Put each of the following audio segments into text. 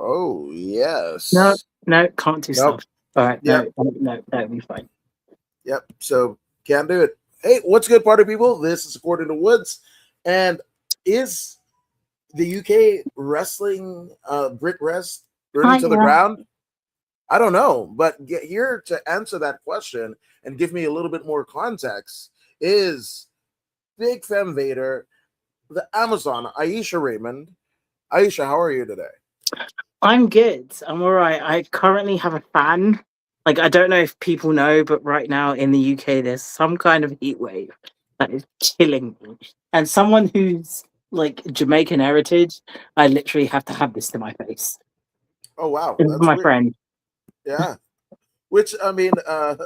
Oh, No, yes. no, can't do Nope. stuff. All right, Yep. no, that'll be fine. Yep. So can't do it. Hey, what's good, party people? This is According to Woods. And is the UK wrestling Brit Rest burning to the Kinda. ground? I don't know. But get here to answer that question and give me a little bit more context is Big Femme Vader, the Amazon, Ayesha Raymond. Ayesha, how are you today? I'm good. I'm all right. I currently have a fan. Like, I don't know if people know, but right now in the UK, there's some kind of heat wave that is killing me. And someone who's like Jamaican heritage, I literally have to have this to my face. Oh wow, This is that's my weird. friend. Yeah. Which I mean, I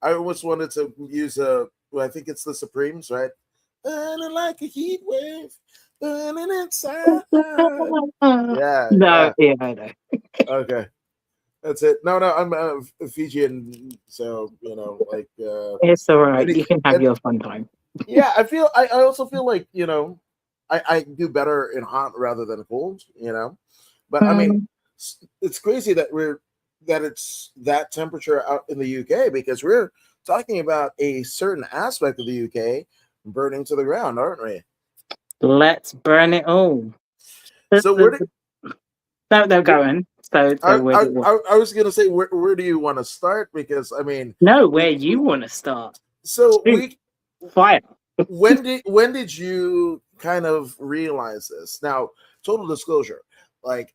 almost wanted to use well, I think it's the Supremes, right? Burning like a heat wave, burning inside. Yeah, No, yeah. yeah, I know. Okay, that's it. No, no, I'm Fijian, so like, It's all right. and, You can have and your fun time. yeah, I also feel like I do better in hot rather than cold, but I mean, Mm, it's crazy that it's that temperature out in the UK because we're talking about a certain aspect of the UK burning to the ground, aren't we? let's burn it all. So where do No, they're wh- going. So where do you I was gonna say where do you want to start? Because I mean No, where we you want to start? so Shoot, fire. when did you kind of realize this? Now, total disclosure, like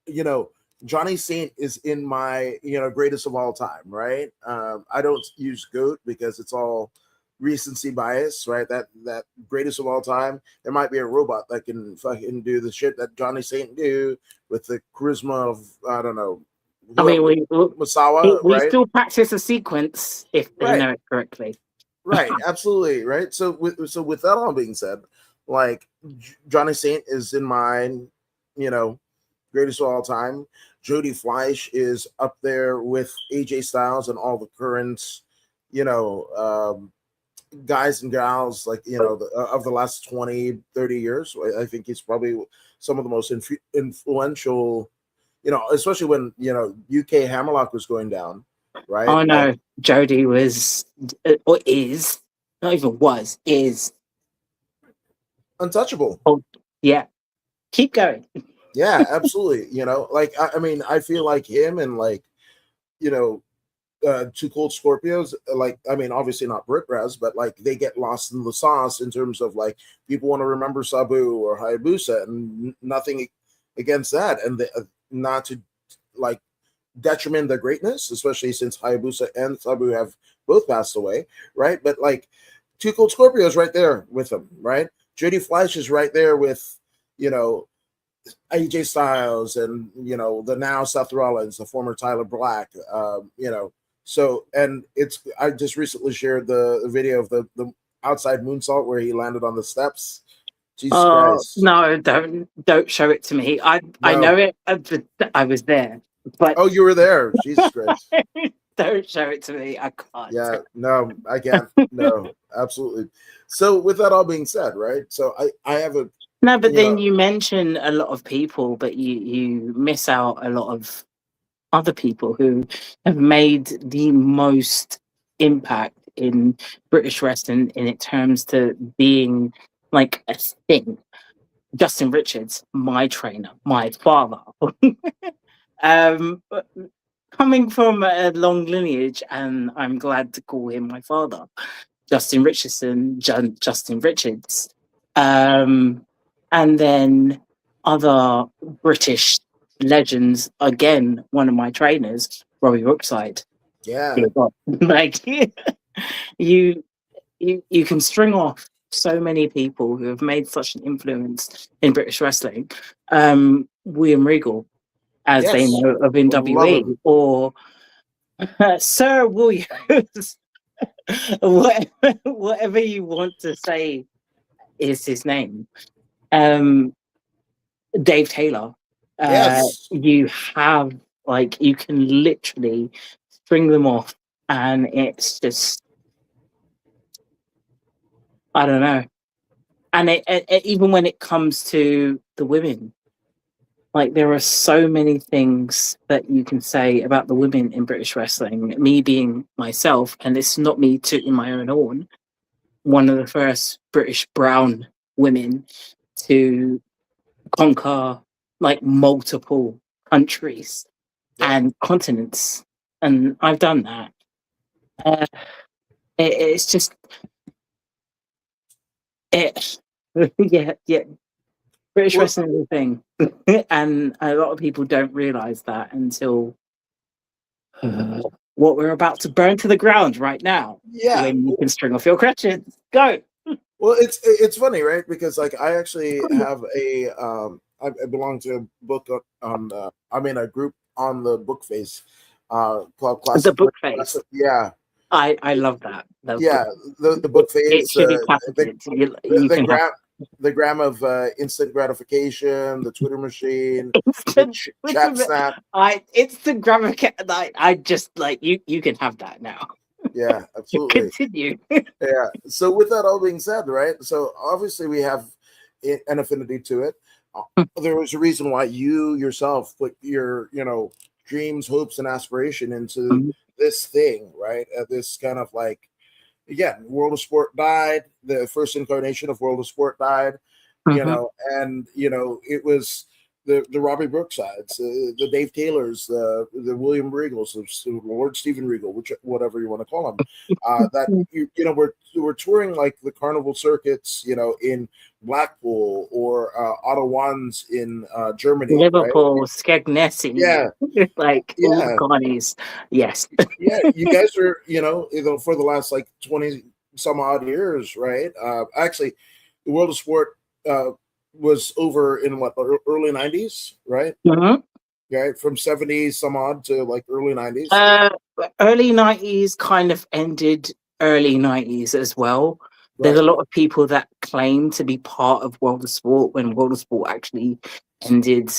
you know, Johnny Saint is in my greatest of all time, right? I don't use goat because it's all recency bias, right? That greatest of all time. There might be a robot that can fucking do the shit that Johnny Saint do with the charisma of I don't know I mean, whoever we Masawa, we right? still practice a sequence if they Right. know it correctly. Right, absolutely, right. So with that all being said, like Johnny Saint is in mine, you know, greatest of all time. Jody Fleisch is up there with AJ Styles and all the current, you know, guys and gals like of the last 20, 30 years. I think he's probably some of the most influential, especially when UK Hammerlock was going down, right? Oh Like no, Jody was or is not even was is. untouchable. Oh yeah, keep going. Yeah, absolutely. Like I mean, I feel like him and like you know, Two Cold Scorpios. Like I mean, obviously not Brit Res, but like they get lost in the sauce in terms of like people want to remember Sabu or Hayabusa, and nothing against that, and not to like detriment their greatness, especially since Hayabusa and Sabu have both passed away, right? But like Two Cold Scorpios right there with them, right? Jody Fleisch is right there with you know AJ Styles and the now Seth Rollins, the former Tyler Black, So and I just recently shared the video of the outside moonsault where he landed on the steps. Jesus Oh Christ! no, don't show it to me. I know No. it. But I was there, but Oh, you were there. Jesus Christ! don't show it to me. I can't. Yeah. No, I can't. No, absolutely. So with that all being said, right? So I have a No, but you then know you mention a lot of people, but you miss out a lot of other people who have made the most impact in British wrestling in it terms to being like a thing. Justin Richards, my trainer, my father. But coming from a long lineage, and I'm glad to call him my father, Justin Richards. Um, and then other British legends, again, one of my trainers, Robbie Brookside. yeah. Like you you can string off so many people who have made such an influence in British wrestling. William Regal, as they Yes. know of Love NWE, him. or Sir Williams, whatever you want to say is his name. Um, Dave Taylor. Yes. You have like you can literally string them off, and it's just I don't know. And even when it comes to the women, Like, there are so many things that you can say about the women in British wrestling. Me being myself, and it's not me tooting my own horn, one of the first British brown women to conquer like multiple countries and continents, and I've done that. It's just it, yeah. British Well, wrestling is a thing, and a lot of people don't realize that until what we're about to burn to the ground right now. yeah. When you can string off your crutches, go. Well, it's funny, right? Because like I actually have I belong to a book a group on the book face, called The Classic. book face. Yeah, I love that. yeah. The book It face, should be patented. the, You the can have gram the gram of instant gratification, the Twitter machine, the instant. chat snap. I just like you. You can have that now. Yeah, absolutely. Continue. Yeah. So with that all being said, right? So obviously we have an affinity to it. There was a reason why you yourself put your, dreams, hopes, and aspiration into this thing, right? This kind of like, again, World of Sport died. The first incarnation of World of Sport died, and it was the Robbie Brooksides, the Dave Taylors, the William Regals, the Lord Stephen Regal, whatever you want to call him, that we're touring like the carnival circuits, in Blackpool or Ottawans in Germany, right? Liverpool, Skegnessy, Yeah, like all the yeah, colonies. Yes. yeah. You guys are, for the last like 20 some odd years, right? Actually, the World of Sport was over in what, early 90s, right? Mhm. Right, from 70s some odd to like early 90s. Uh, Early 90s kind of ended early 90s as well. There's a Right. lot of people that claim to be part of World of Sport when World of Sport actually ended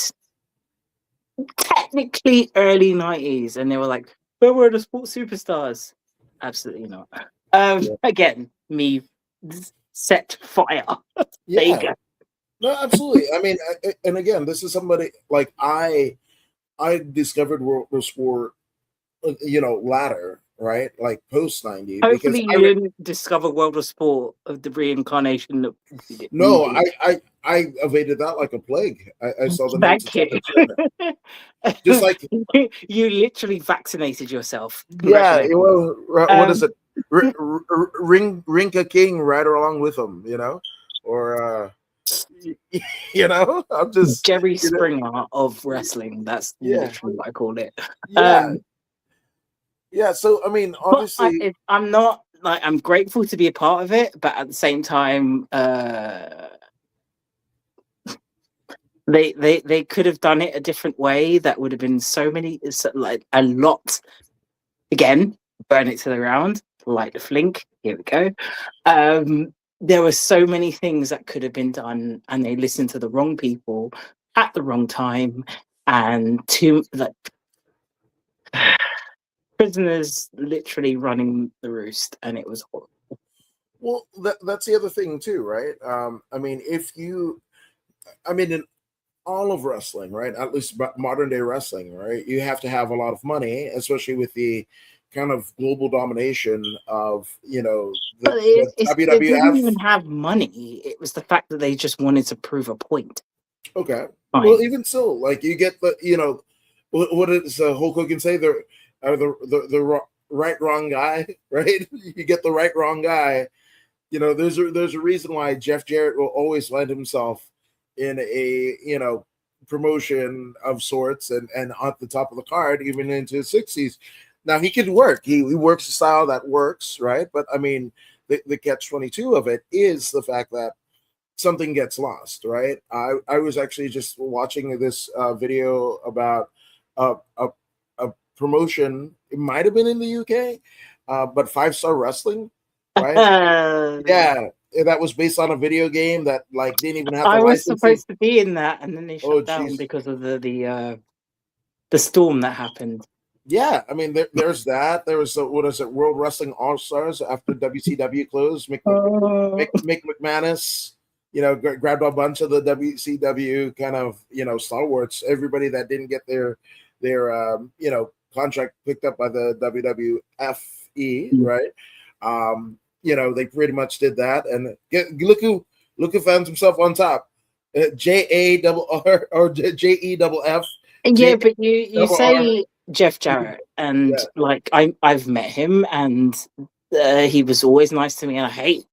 technically early 90s, and they were like, where were the sports superstars? Absolutely not. Yeah. Again, me set fire. There you Yeah. go. No, absolutely. I mean, and again, this is somebody like I discovered World of Sport, latter, right? Like post 90, because Hopefully, you didn't discover World of Sport of the reincarnation that we no, did. I evaded that like a plague. I saw the notes Thank you. attached to it. Just like, You literally vaccinated yourself. yeah, Congratulations. well, what is Um, it? Rinka King right along with him, or I'm just, Jerry Springer of wrestling. That's yeah, literally what I called it. yeah, yeah. So I mean, But obviously, I'm not like, I'm grateful to be a part of it, but at the same time, they could have done it a different way. That would have been like a lot. Again, burn it to the ground, light the flink. Here we go. There were so many things that could have been done, and they listened to the wrong people at the wrong time, and too like prisoners literally running the roost, and it was horrible. well, that's the other thing too, right? I mean, in all of wrestling, right? At least modern day wrestling, right? You have to have a lot of money, especially with the kind of global domination of, But the they didn't WWF. even have money. It was the fact that they just wanted to prove a point. Okay. Well, Fine. even so, like you get the, what does Hulk Hogan say? The right wrong guy, right? You get the right wrong guy. There's a reason why Jeff Jarrett will always find himself in a promotion of sorts and at the top of the card even into his 60s. Now he can work. He works a style that works, right? But I mean, the catch 22 of it is the fact that something gets lost, right? I was actually just watching this video about a, a, a promotion. It might have been in the UK, but 5 Star Wrestling, right? Yeah, that was based on a video game that like didn't even have the I was licensing. supposed to be in that, and then they Oh, shut down geez. because of the storm that happened. Yeah, I mean, there's that. There was what is it, World Wrestling All Stars after WCW closed. Uh, Mick McManus, grabbed a bunch of the WCW kind of, stalwarts, everybody that didn't get their contract picked up by the WWFE, Mm. right? They pretty much did that, and look who found himself on top. J A double R or JE double F Yeah, J but you double R. say Jeff Jarrett, and Yeah. like I've met him, and he was always nice to me, and I hate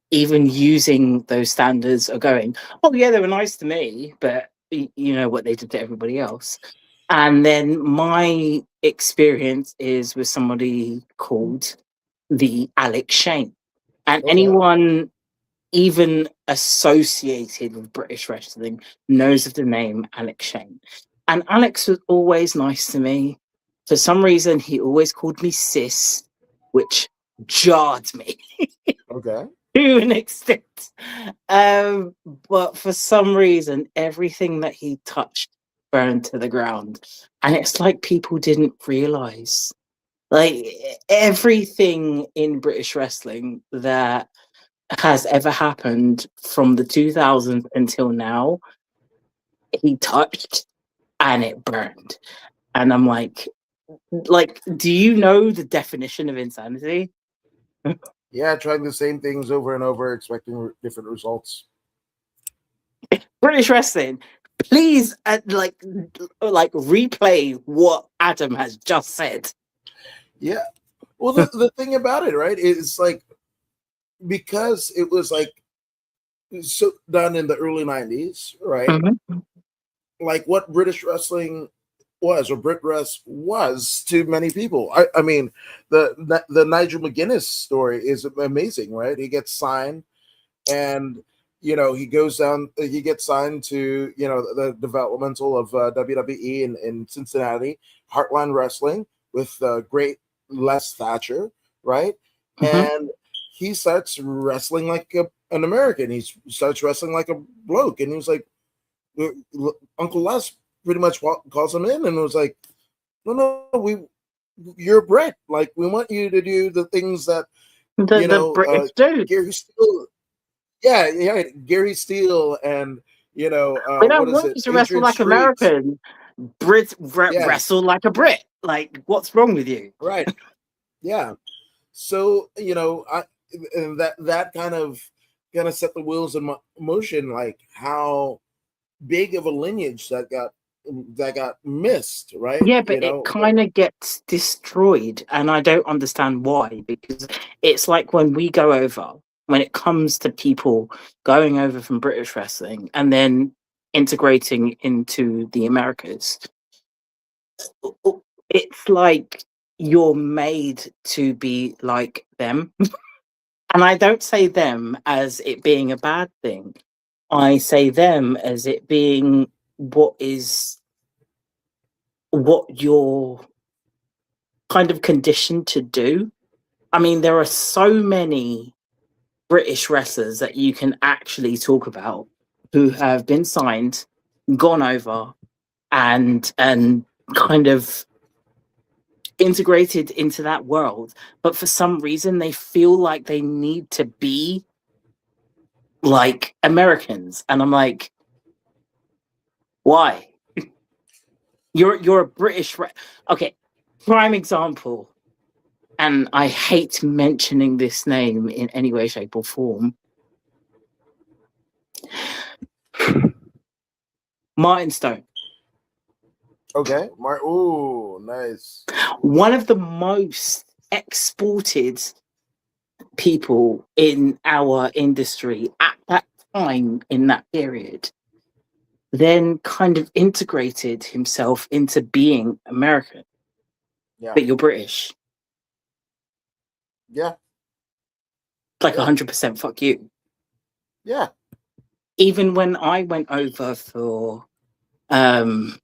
even using those standards or going, oh yeah, they were nice to me, but you know what they did to everybody else. And then my experience is with somebody called the Alex Shane, and Okay. anyone even associated with British wrestling knows of the name Alex Shane. And Alex was always nice to me. For some reason, he always called me sis, which jarred me Okay. to an extent. Um, but for some reason, everything that he touched burned to the ground. And it's like people didn't realize. Like everything in British wrestling that has ever happened from the 2000s until now, he touched and it burned. And I'm like, do you know the definition of insanity? Yeah, trying the same things over and over, expecting different results. British wrestling, please, like replay what Adam has just said. Yeah. Well, the thing about it, right, is like, because it was like so done in the early 90s, right? Mm-hmm. Like what British wrestling was, or Brit Rest was to many people. I mean, the Nigel McGuinness story is amazing, right? He gets signed, and he gets signed to the developmental of WWE in Cincinnati, Heartland Wrestling, with great Les Thatcher, right? Mm-hmm. And he starts wrestling like an American. He starts wrestling like a bloke, and he was like, Uncle Les pretty much calls him in and was like, no, you're a Brit. Like, we want you to do the things that The British dude. Gary Steele. Yeah, Gary Steele, and We what don't is want it? you to wrestle Adrian like Street. American. Brit Yeah, wrestle like a Brit. Like, what's wrong with you? right. Yeah. So I and that kind of set the wheels in motion, like how big of a lineage that got missed, right? Yeah, but it Like, kind of gets destroyed, and I don't understand why. Because it's like when we go over, when it comes to people going over from British wrestling and then integrating into the Americas, it's like you're made to be like them. And I don't say them as it being a bad thing. I say them as it being what you're kind of conditioned to do. I mean, there are so many British wrestlers that you can actually talk about who have been signed, gone over, and kind of integrated into that world, but for some reason they feel like they need to be like Americans, and I'm like, why? You're a okay. Prime example, and I hate mentioning this name in any way, shape, or form. Martin Stone, okay, ooh, nice. one of the most exported people in our industry at that time, in that period, then kind of integrated himself into being American, Yeah, but you're British. yeah, Like yeah, 100% fuck you. yeah. Even when I went over for um,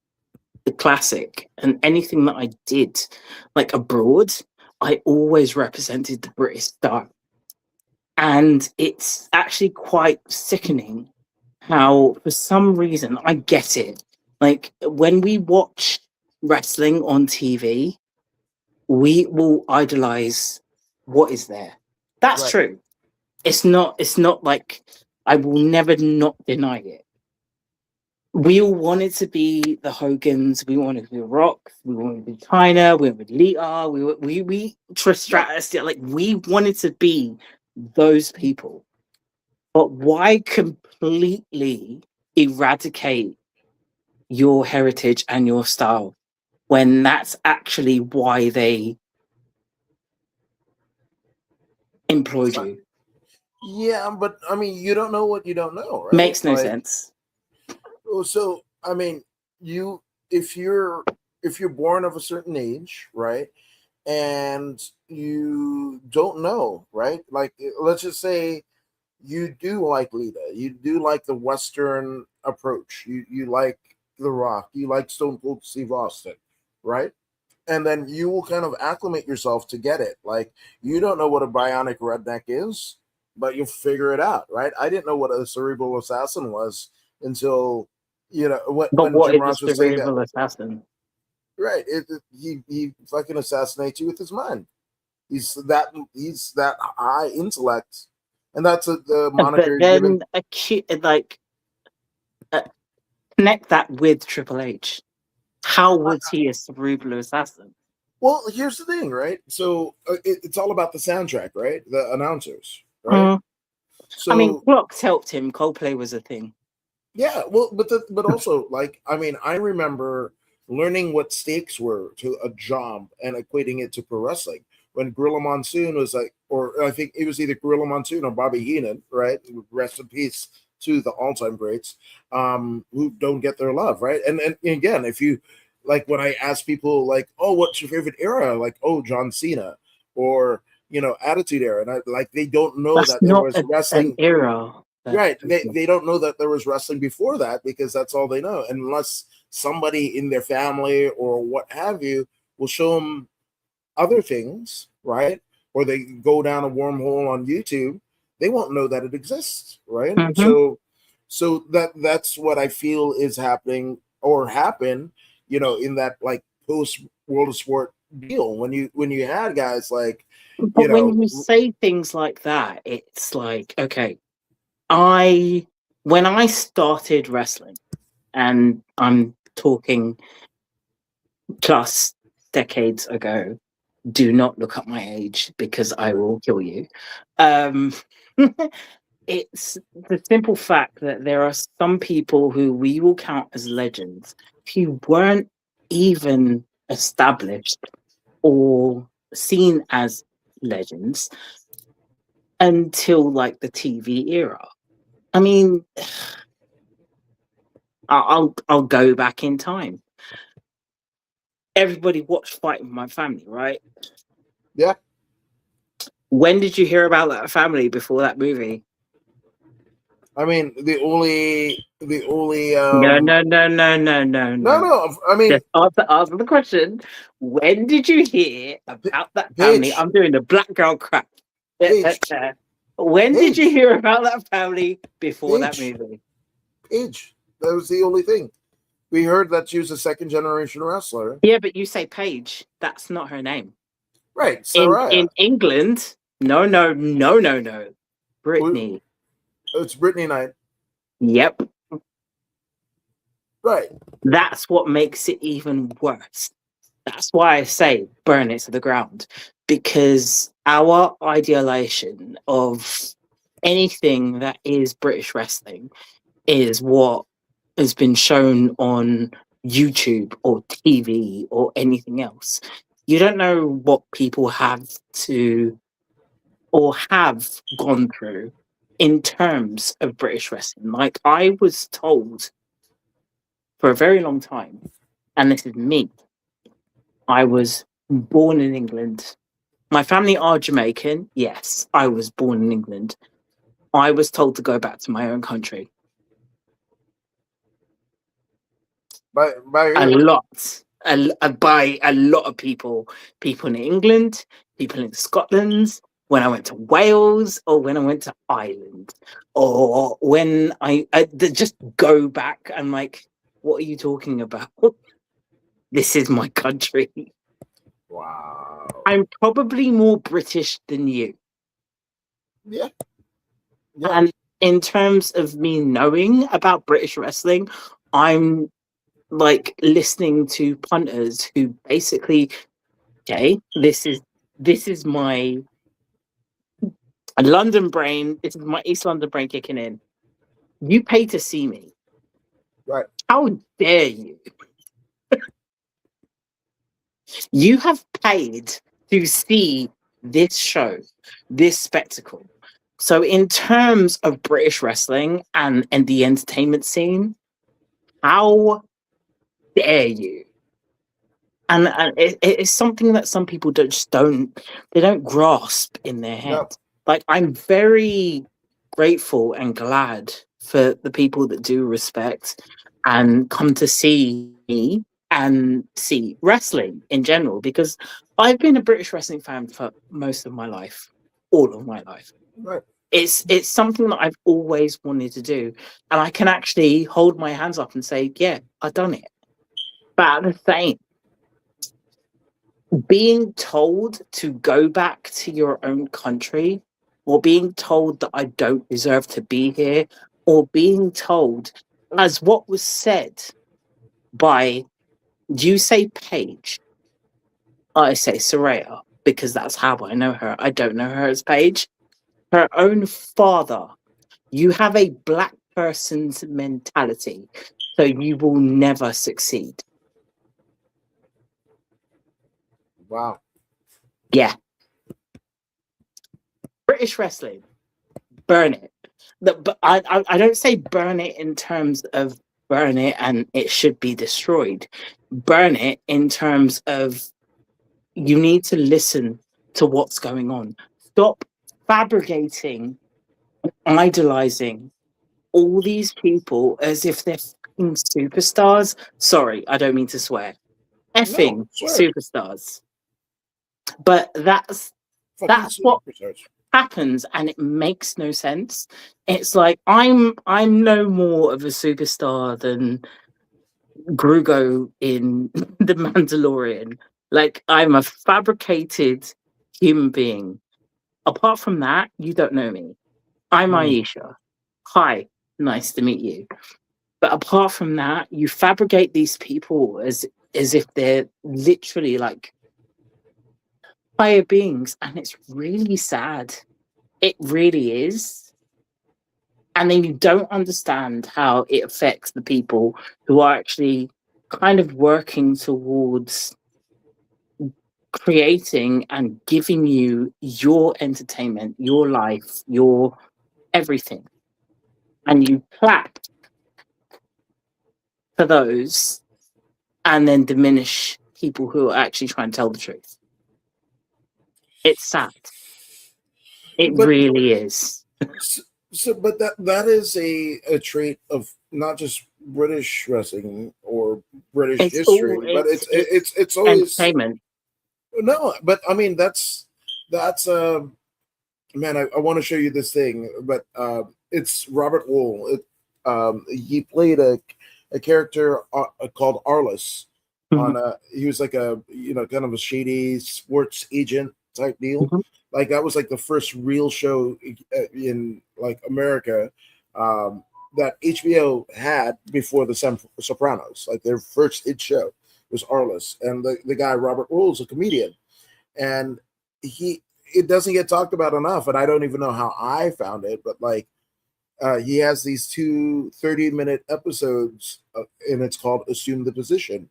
the classic and anything that I did, like abroad, I always represented the British style. And it's actually quite sickening how, for some reason, I get it. Like when we watch wrestling on TV, we will idolize what is there. That's Right. true. It's not like, I will never not deny it. We all wanted to be the Hogans. We wanted to be Rock. We wanted to be China. We wanted Lita. We Trish Stratus. Like we wanted to be those people. But why completely eradicate your heritage and your style when that's actually why they employed you? Yeah, but I mean, you don't know what you don't know, right? Makes no Like, sense. so I mean, you if you're born of a certain age, right, and you don't know, right? Like, let's just say you do like Lita, you do like the Western approach, you like The Rock, you like Stone Cold Steve Austin, right? And then you will kind of acclimate yourself to get it. Like, you don't know what a bionic redneck is, but you'll figure it out, right? I didn't know what a cerebral assassin was until But when what Jim is a Ross was saying that. cerebral assassin? Right? He fucking assassinates you with his mind. He's that high intellect, and that's the But moniker given. then uh, connect that with Triple H. How was he a cerebral assassin? Well, here's the thing, right? So it's all about the soundtrack, right? The announcers, right? Mm. I mean, So clocks helped him. Coldplay was a thing. yeah, well, but also, like, I mean, I remember learning what stakes were to a job and equating it to pro wrestling when Gorilla Monsoon was like, or I think it was either Gorilla Monsoon or Bobby Heenan, right? Rest in peace to the all-time greats, who don't get their love, right? And again, if you like, when I ask people like, oh, what's your favorite era? Like, oh, John Cena, or Attitude Era, and they don't know That's that there not was an wrestling. era. Right. They don't know that there was wrestling before that because that's all they know. Unless somebody in their family or what have you will show them other things, right? Or they go down a wormhole on YouTube, they won't know that it exists, right? Mm-hmm. So that's what I feel is happening or happened, in that like post World of Sport deal when you had guys like, But when you say things like that, it's like, okay, when I started wrestling, and I'm talking plus decades ago, do not look up my age because I will kill you. Um, it's the simple fact that there are some people who we will count as legends who weren't even established or seen as legends until like the TV era. I mean, I'll go back in time. Everybody watched Fight with My Family, right? Yeah. When did you hear about that family before that movie? I mean, the only No. no, I mean, Just answer the question. When did you hear about that family? Paige, I'm doing the black girl crap. Paige, When did you Paige, hear about that family before that Paige, movie? Paige. That was the only thing. We heard that she was a second generation wrestler. Yeah, but you say Paige. That's not her name. Right, In Saraya. England, no. Brittany. It's Brittany Knight. Yep. Right. That's what makes it even worse. That's why I say burn it to the ground, because our idealization of anything that is British wrestling is what has been shown on YouTube or TV or anything else. You don't know what people have to or have gone through in terms of British wrestling. Like, I was told for a very long time, and this is me, I was born in England. My family are Jamaican. Yes, I was born in England. I was told to go back to my own country. By A who? lot. By a lot of people. People in England, people in Scotland, when I went to Wales, or when I went to Ireland, or when I just go back. I'm like, what are you talking about? This is my country. Wow. I'm probably more British than you. Yeah. Yeah. And in terms of me knowing about British wrestling, I'm like listening to punters who basically, okay, this is my London brain, this is my East London brain kicking in. You pay to see me. Right. How dare you? You have paid to see this show, this spectacle. So, in terms of British wrestling and the entertainment scene, how dare you? And it's something that some people don't grasp in their No. head. Like, I'm very grateful and glad for the people that do respect and come to see me and see wrestling in general, because I've been a British wrestling fan for most of my life, all of my life. Right. It's something that I've always wanted to do, and I can actually hold my hands up and say, yeah, I've done it. But at the same, being told to go back to your own country, or being told that I don't deserve to be here, or being told, as what was said by, you say Paige, I say Soraya, because that's how I know her. I don't know her as Paige. Her own father. You have a black person's mentality, so you will never succeed. Wow. Yeah. British wrestling, burn it. But I don't say burn it in terms of burn it and it should be destroyed. Burn it in terms of you need to listen to what's going on. Stop fabricating, idolizing all these people as if they're fucking superstars. Sorry, I don't mean to swear. No, Effing swear. superstars. But Fucking that's what superstars. happens, and it makes no sense. It's like I'm no more of a superstar than Grugo in The Mandalorian. Like, I'm a fabricated human being. Apart from that, you don't know me. I'm Hmm. Ayesha. Hi, nice to meet you. But apart from that, you fabricate these people as if they're literally like higher beings, and it's really sad. It really is. And then you don't understand how it affects the people who are actually kind of working towards creating and giving you your entertainment, your life, your everything. And you clap for those and then diminish people who are actually trying to tell the truth. It's sad. It But really is. so, but that is a trait of not just British wrestling or British history, but It's it's always entertainment. no. But I mean that's man. I want to show you this thing, but it's Robert Wool. He played a character called Arliss Mhm, on he was like a kind of a shady sports agent type deal. mhm, Like that was like the first real show in like America that HBO had before the Sopranos. Like their first hit show was Arliss, and the guy Robert Wool is a comedian, and he it doesn't get talked about enough, and I don't even know how I found it, but like he has these 30-minute episodes, and it's called Assume the Position.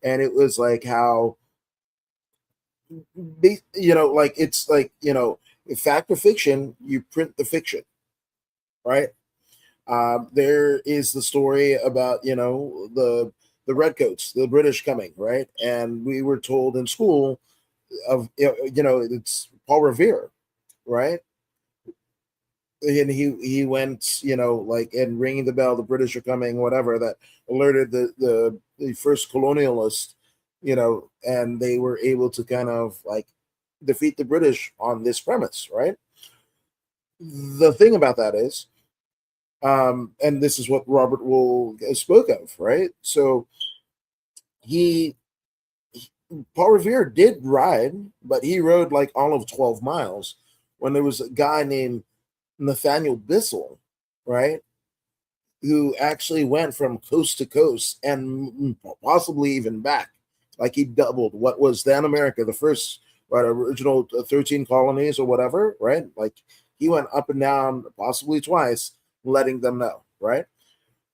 And it was like how, like it's like, fact or fiction, you print the fiction, right? There is the story about, the redcoats, the British coming, right? And we were told in school of, it's Paul Revere, right? And he went, like, and ringing the bell, the British are coming, whatever, that alerted the first colonialist, and they were able to kind of like defeat the British on this premise, right? The thing about that is, and this is what Robert Wool spoke of, right? So he Paul Revere did ride, but he rode like all of 12 miles when there was a guy named Nathaniel Bissell right? Who actually went from coast to coast and possibly even back. Like he doubled what was then America, the first right original 13 colonies or whatever, right? Like he went up and down possibly twice, letting them know, right?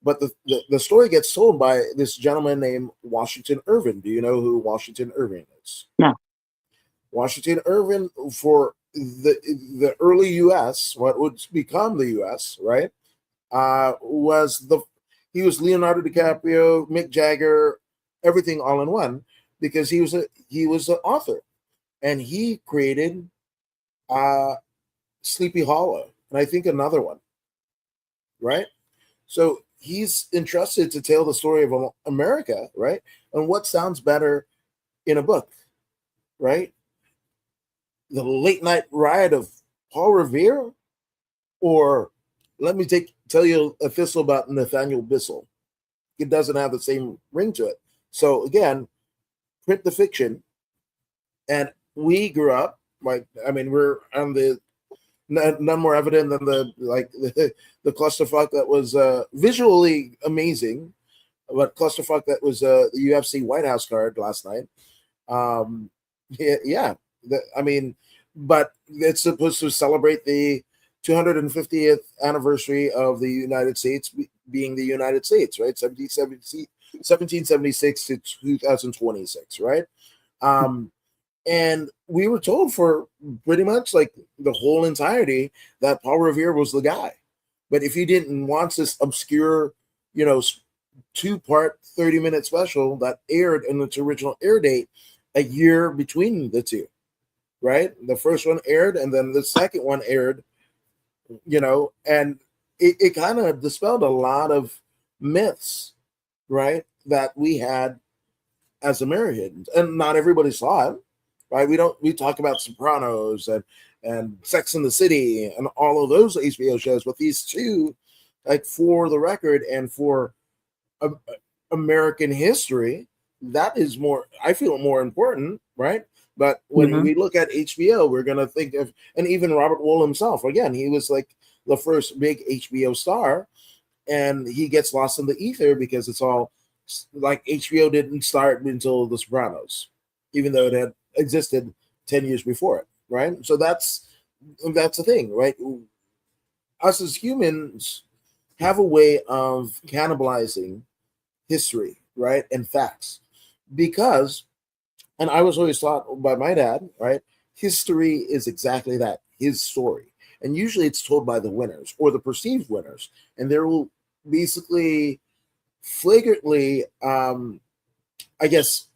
But the story gets told by this gentleman named Washington Irving. Do you know who Washington Irving is? No. Washington Irving for the early U.S., what would become the U.S., right? Was the he was Leonardo DiCaprio, Mick Jagger, everything all in one because he was an author and he created uh, Sleepy Hollow and I think another one, right? So he's entrusted to tell the story of America, right? And what sounds better in a book, right? The late night ride of Paul Revere, or let me tell you a thistle about Nathaniel Bissell. It doesn't have the same ring to it. So again, print the fiction, and we grew up like I mean we're on the none more evident than the clusterfuck that was visually amazing, but clusterfuck that was the UFC White House card last night. Yeah, I mean, but it's supposed to celebrate the 250th anniversary of the United States being the United States, right? 1776 to 2026, right? Um, and we were told for pretty much like the whole entirety that Paul Revere was the guy. But if you didn't want this obscure, you know, 2-part 30-minute special that aired in its original air date a year between the two, right? The first one aired and then the second one aired, you know, and it kind of dispelled a lot of myths, right? That we had as Americans. And not everybody saw it, right? We talk about Sopranos and Sex in the City and all of those HBO shows, but these two, like for the record and for uh, American history, that is more, I feel, more important, right? But when Mm-hmm. we look at HBO, we're gonna think of, and even Robert Wool himself. Again, he was like the first big HBO star, and he gets lost in the ether because it's all like HBO didn't start until The Sopranos, even though it had existed 10 years before it, right? So that's the thing, right? Us as humans have a way of cannibalizing history, right, and facts, because, and I was always taught by my dad, right, history is exactly that, his story, and usually it's told by the winners or the perceived winners, and there will basically flagrantly, I guess,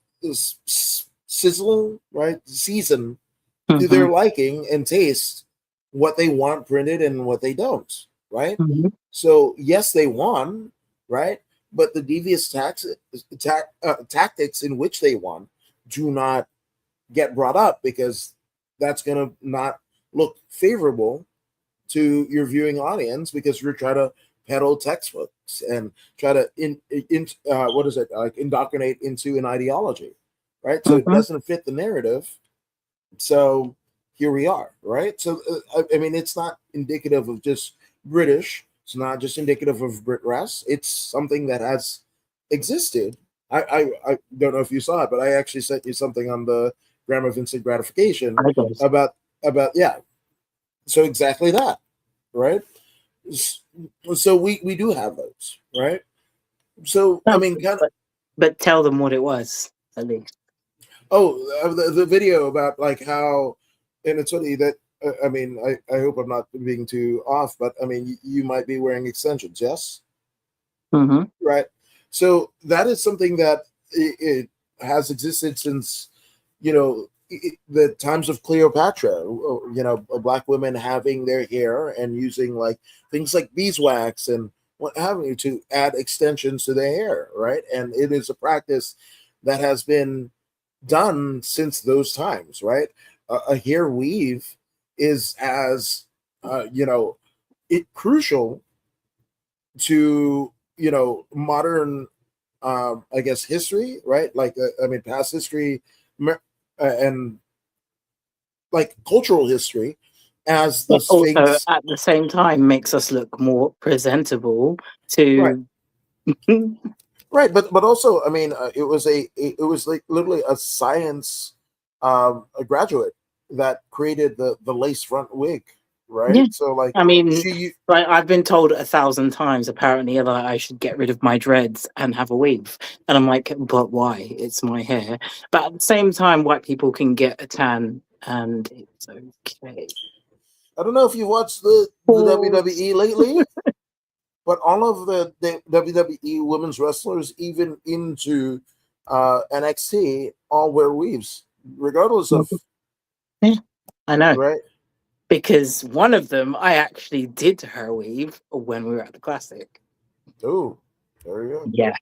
sizzle, right, season to Mm-hmm. their liking and taste what they want printed and what they don't, right? Mm-hmm. So yes, they won, right? But the devious tactics in which they won do not get brought up because that's going to not look favorable to your viewing audience because you're trying to peddle textbooks and try to what is it, like, indoctrinate into an ideology, right? So it Mm-hmm. doesn't fit the narrative. So here we are, right? So I mean, it's not indicative of just British. It's not just indicative of Brit Rest. It's something that has existed. I don't know if you saw it, but I actually sent you something on the grammar of instant gratification I guess. about yeah. So exactly that, right? So we do have those, right? So I No, mean, kind of. but tell them what it was at least. Oh, the video about like how, and it's funny that I mean, I hope I'm not being too off, but I mean, you might be wearing extensions, yes, Mm-hmm. right? So that is something that it has existed since, you know, the times of Cleopatra. You know, black women having their hair and using like things like beeswax and what have you to add extensions to their hair, right? And it is a practice that has been done since those times, right? A hair weave is as you know, it crucial to, you know, modern I guess history, right? Like I mean, past history and like cultural history, as the But also Sphinx. at the same time makes us look more presentable Right. to Right, but also, I mean, it was like literally a science a graduate that created the lace front wig, right? yeah. So like I mean, she right, I've been told 1,000 times apparently that I should get rid of my dreads and have a weave. And I'm like, but why? It's my hair. But at the same time, white people can get a tan and it's okay. I don't know if you watched the Pause. WWE lately, but all of the WWE women's wrestlers, even into NXT, all wear weaves, regardless of Yeah, I know. right. Because one of them, I actually did her weave when we were at the classic. Oh, there you go. Yeah.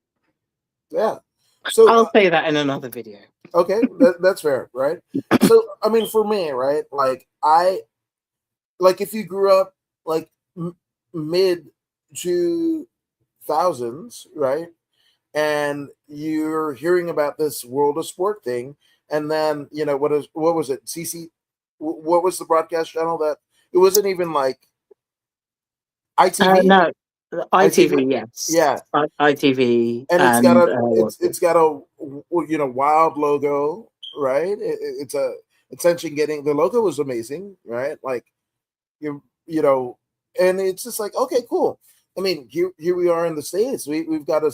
Yeah. So I'll say that in another video. okay, that's fair, right? So I mean, for me, right? Like I like if you grew up like mid 2000s, right? And you're hearing about this world of sport thing, and then what was it? What was the broadcast channel that it wasn't even like ITV? No, ITV, ITV, yes. yeah, ITV and and what's it? it's got a wild logo, right? It's a attention getting the logo was amazing, right? Like you know, and it's just like okay, cool. I mean, here we are in the States. We've got a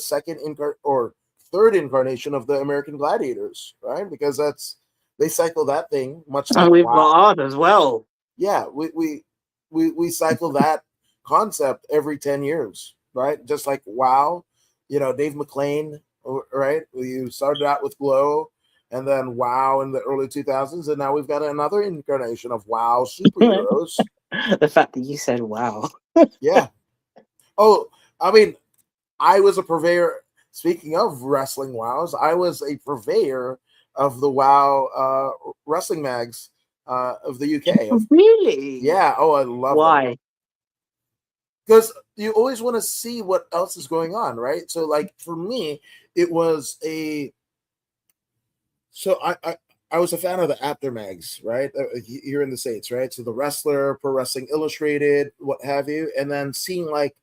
or third incarnation of the American Gladiators, right? Because that's they cycle that thing much And like we've wow, got art as well. yeah, we cycle that concept every 10 years, right? Just like wow, Dave McClain, right? You started out with Glow and then wow in the early 2000s, and now we've got another incarnation of wow superheroes. The fact that you said wow. Yeah. Oh, I mean, I was a purveyor. Speaking of wrestling wows, I was a purveyor of the wow wrestling mags of the UK. Really? Yeah, oh, I love them Why? because you always want to see what else is going on, right? So, like for me, it was a so I was a fan of the After mags, right? Here in the States, right? So the Wrestler, Pro Wrestling Illustrated, what have you, and then seeing like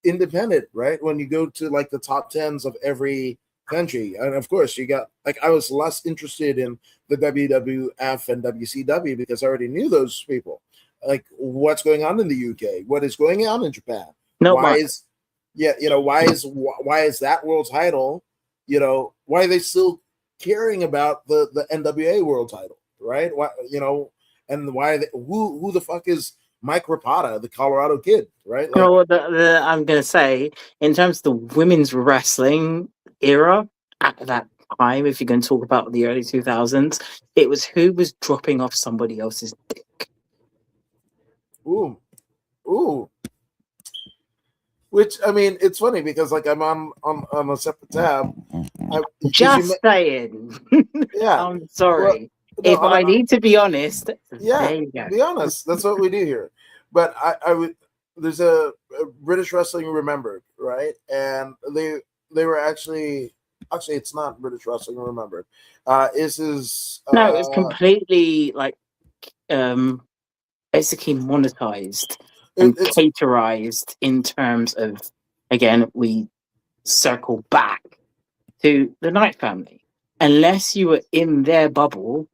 independent, right? When you go to like the top tens of every country, and of course you got like I was less interested in the WWF and WCW because I already knew those people. Like what's going on in the UK, what is going on in Japan, Not why much. is why is that world title, why are they still caring about the NWA world title, right? Why, and why who the fuck is Mike Rapata, the Colorado kid, right? You know Like what I'm going to say? In terms of the women's wrestling era at that time, if you're going to talk about the early 2000s, it was who was dropping off somebody else's dick. ooh, ooh. Which I mean, it's funny because like I'm on a separate tab, because Just saying. yeah, I'm well, sorry. no, If I need to be honest, yeah, there you go. be honest, that's what we do here. But I would there's a British Wrestling Remembered, right? And they were actually it's not British Wrestling Remembered. This is No, it's completely like um basically monetized and it's caterized in terms of, again, we circle back to the Knight family. Unless you were in their bubble,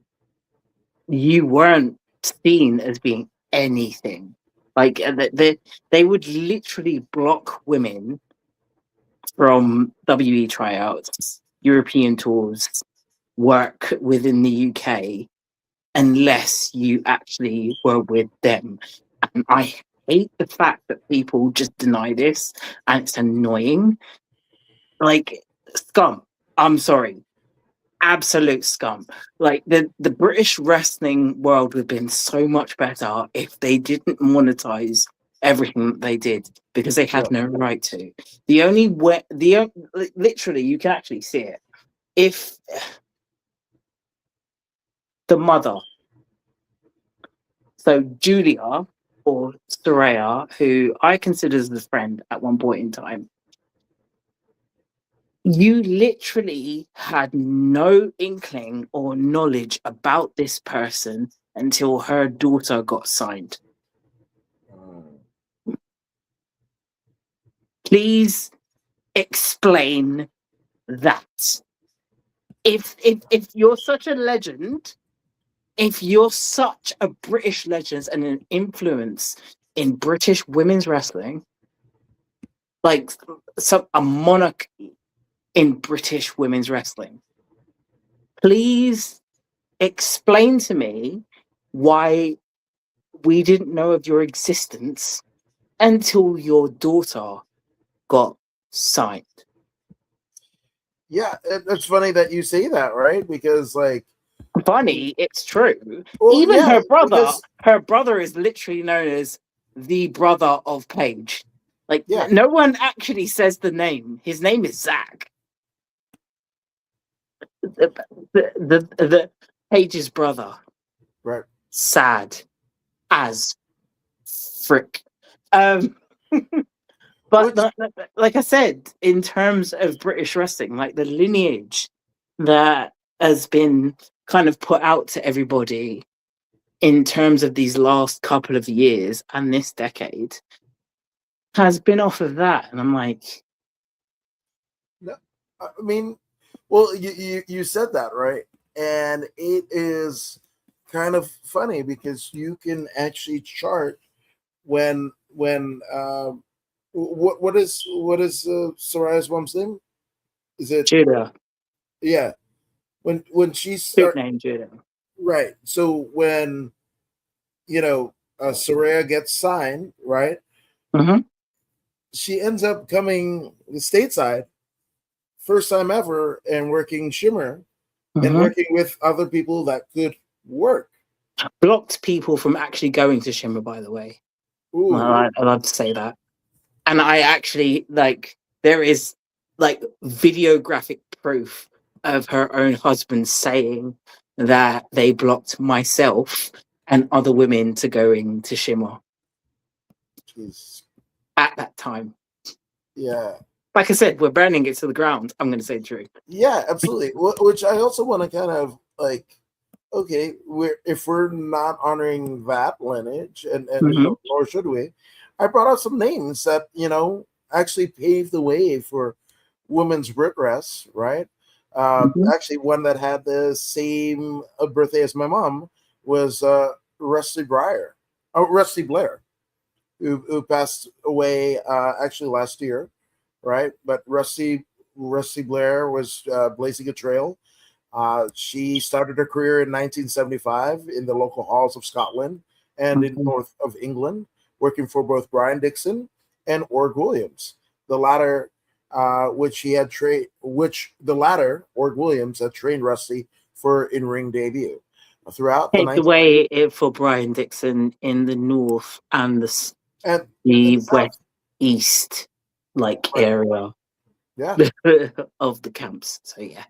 you weren't seen as being anything. Like they would literally block women from WE tryouts, European tours, work within the UK, unless you actually were with them. And I hate the fact that people just deny this, and it's annoying. Like, scum. I'm sorry. Absolute scum. Like the British wrestling world would have been so much better if they didn't monetize everything that they did, because they yeah. had no right to. The only way, literally, you can actually see it. If the mother, so Julia or Soraya, who I consider as a friend at one point in time, you literally had no inkling or knowledge about this person until her daughter got signed. Please explain that. If you're such a legend, if you're such a British legend and an influence in British women's wrestling, like a monarch in British women's wrestling, please explain to me why we didn't know of your existence until your daughter got signed. Yeah, it's funny that you say that, right? Because like, Funny, it's true. well, Even yeah, her because brother is literally known as the brother of Paige. Like, yeah, no one actually says the name. His name is Zach. The Paige's brother. right. Sad as frick. Um, but Which like I said, in terms of British wrestling, like the lineage that has been kind of put out to everybody in terms of these last couple of years and this decade has been off of that. And I'm like, no, I mean, well, you said that, right? And it is kind of funny because you can actually chart when what is Soraya's mom's name? Is it Judah, yeah? When she's good name, Judah. right. So when Soraya gets signed, right? Mm-hmm. She ends up coming stateside, first time ever, and working Shimmer and Mm-hmm. working with other people that could work. Blocked people from actually going to Shimmer, by the way. Ooh, I love to say that. And I actually like there is like videographic proof of her own husband saying that they blocked myself and other women to going to Shimmer jeez. at that time. Yeah. Like I said, we're burning it to the ground. I'm going to say the truth. Yeah, absolutely. Which I also want to kind of like, okay, if we're not honoring that lineage, and Mm-hmm. nor should we, I brought out some names that actually paved the way for women's Brit rest, right? Mm-hmm. Actually, one that had the same birthday as my mom was Rusty Rusty Blair, who passed away actually last year, right? But Rusty Blair was blazing a trail. She started her career in 1975 in the local halls of Scotland and in Mm-hmm. north of England, working for both Brian Dixon and Org Williams. The latter, Org Williams had trained Rusty for in-ring debut. Throughout the Take 19 away it for Brian Dixon in the north and and the south, west east like right? area Yeah, of the camps. So yeah.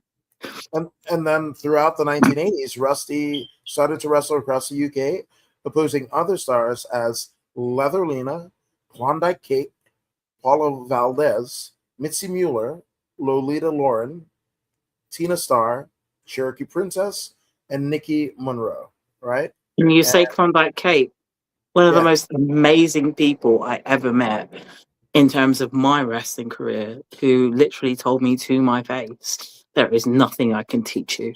and then throughout the 1980s, Rusty started to wrestle across the UK, opposing other stars as Leatherlina, Klondike Kate, Paula Valdez, Mitzi Mueller, Lolita Lauren, Tina Starr, Cherokee Princess, and Nikki Monroe. Right? Can you And say Klondike Kate? One of the yeah, most amazing people I ever met in terms of my wrestling career, who literally told me to my face, there is nothing I can teach you.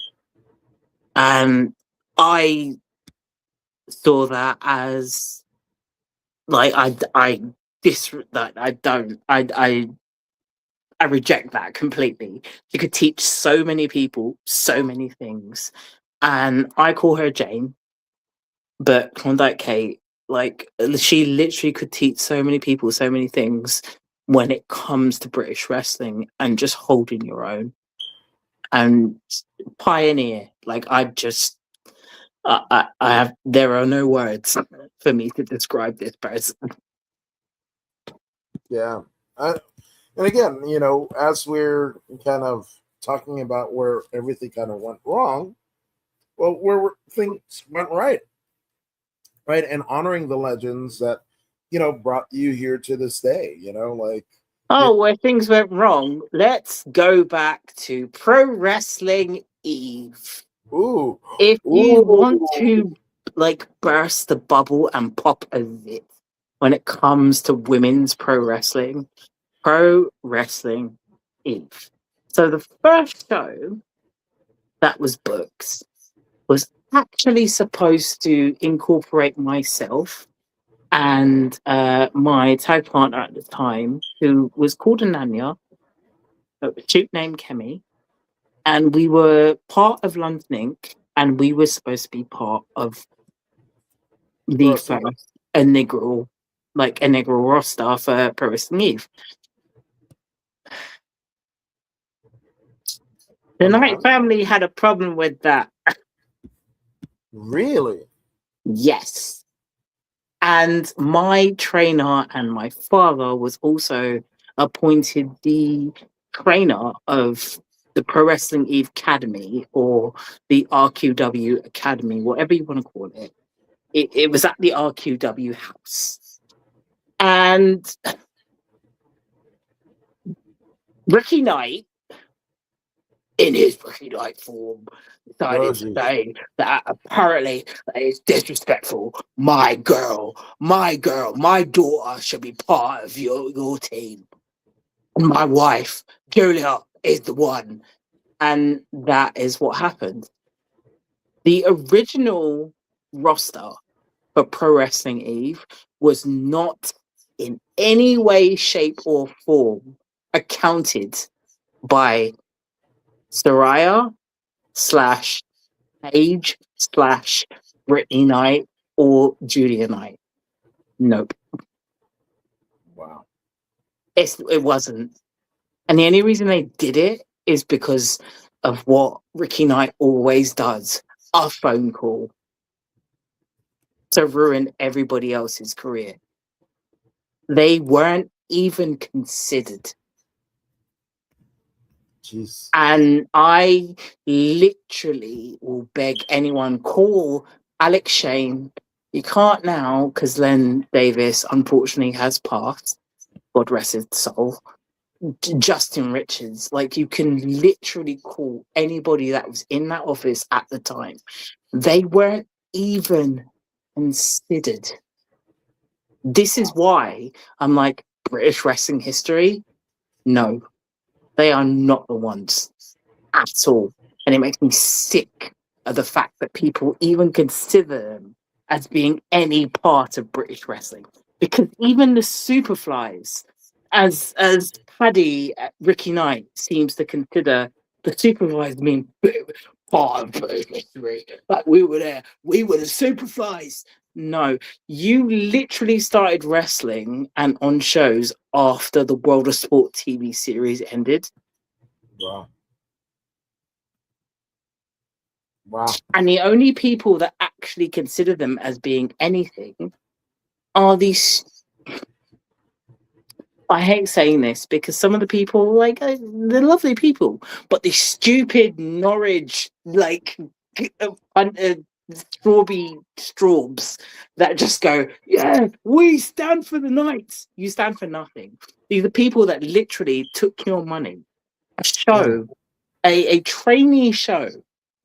And I saw that as like I reject that completely. She could teach so many people so many things. And I call her Jane, but Klondike Kate, like she literally could teach so many people so many things when it comes to British wrestling and just holding your own and pioneer. Like I have there are no words for me to describe this person. yeah. I, and again, as we're kind of talking about where everything kind of went wrong, well, where things went right, right, and honoring the legends that brought you here to this day. Like Oh, it, where things went wrong, let's go back to Pro Wrestling Eve. ooh, If you want ooh, to like burst the bubble and pop a zit when it comes to women's pro wrestling, Pro Wrestling Eve. So the first show that was booked was actually supposed to incorporate myself and my tag partner at the time, who was called Ananya, a shoot named Kemi, and we were part of London Inc. And we were supposed to be part of the Awesome. first inaugural roster for Pro Wrestling Eve. The Knight family had a problem with that. Really? Yes. And my trainer and my father was also appointed the trainer of the Pro Wrestling Eve Academy, or the RQW Academy, whatever you want to call it. It was at the RQW house. And Ricky Knight, in his Ricky Knight form, decided to say that apparently that is disrespectful. My daughter should be part of your team. My wife, Julia, is the one. And that is what happened. The original roster for Pro Wrestling Eve was not in any way, shape, or form accounted by Soraya / Paige / Brittany Knight or Julia Knight. Nope. Wow. It wasn't. And the only reason they did it is because of what Ricky Knight always does, a phone call to ruin everybody else's career. They weren't even considered. Jeez. And I literally will beg anyone, call Alex Shane. You can't now because Len Davis unfortunately has passed. God rest his soul. Justin Richards. Like, you can literally call anybody that was in that office at the time. They weren't even considered. This is why I'm like, British wrestling history? No, they are not the ones at all. And it makes me sick of the fact that people even consider them as being any part of British wrestling. Because even the Superflies, as Paddy Ricky Knight seems to consider the Superflies being part of British history. Like, we were there, we were the Superflies. No, you literally started wrestling and on shows after the World of Sport TV series ended. Wow. Wow. And the only people that actually consider them as being anything are these. I hate saying this because some of the people, like, they're lovely people, but the stupid Norwich, like, strawberry straubs that just go, yeah, we stand for the Knights. You stand for nothing. These are people that literally took your money. A show, a trainee show.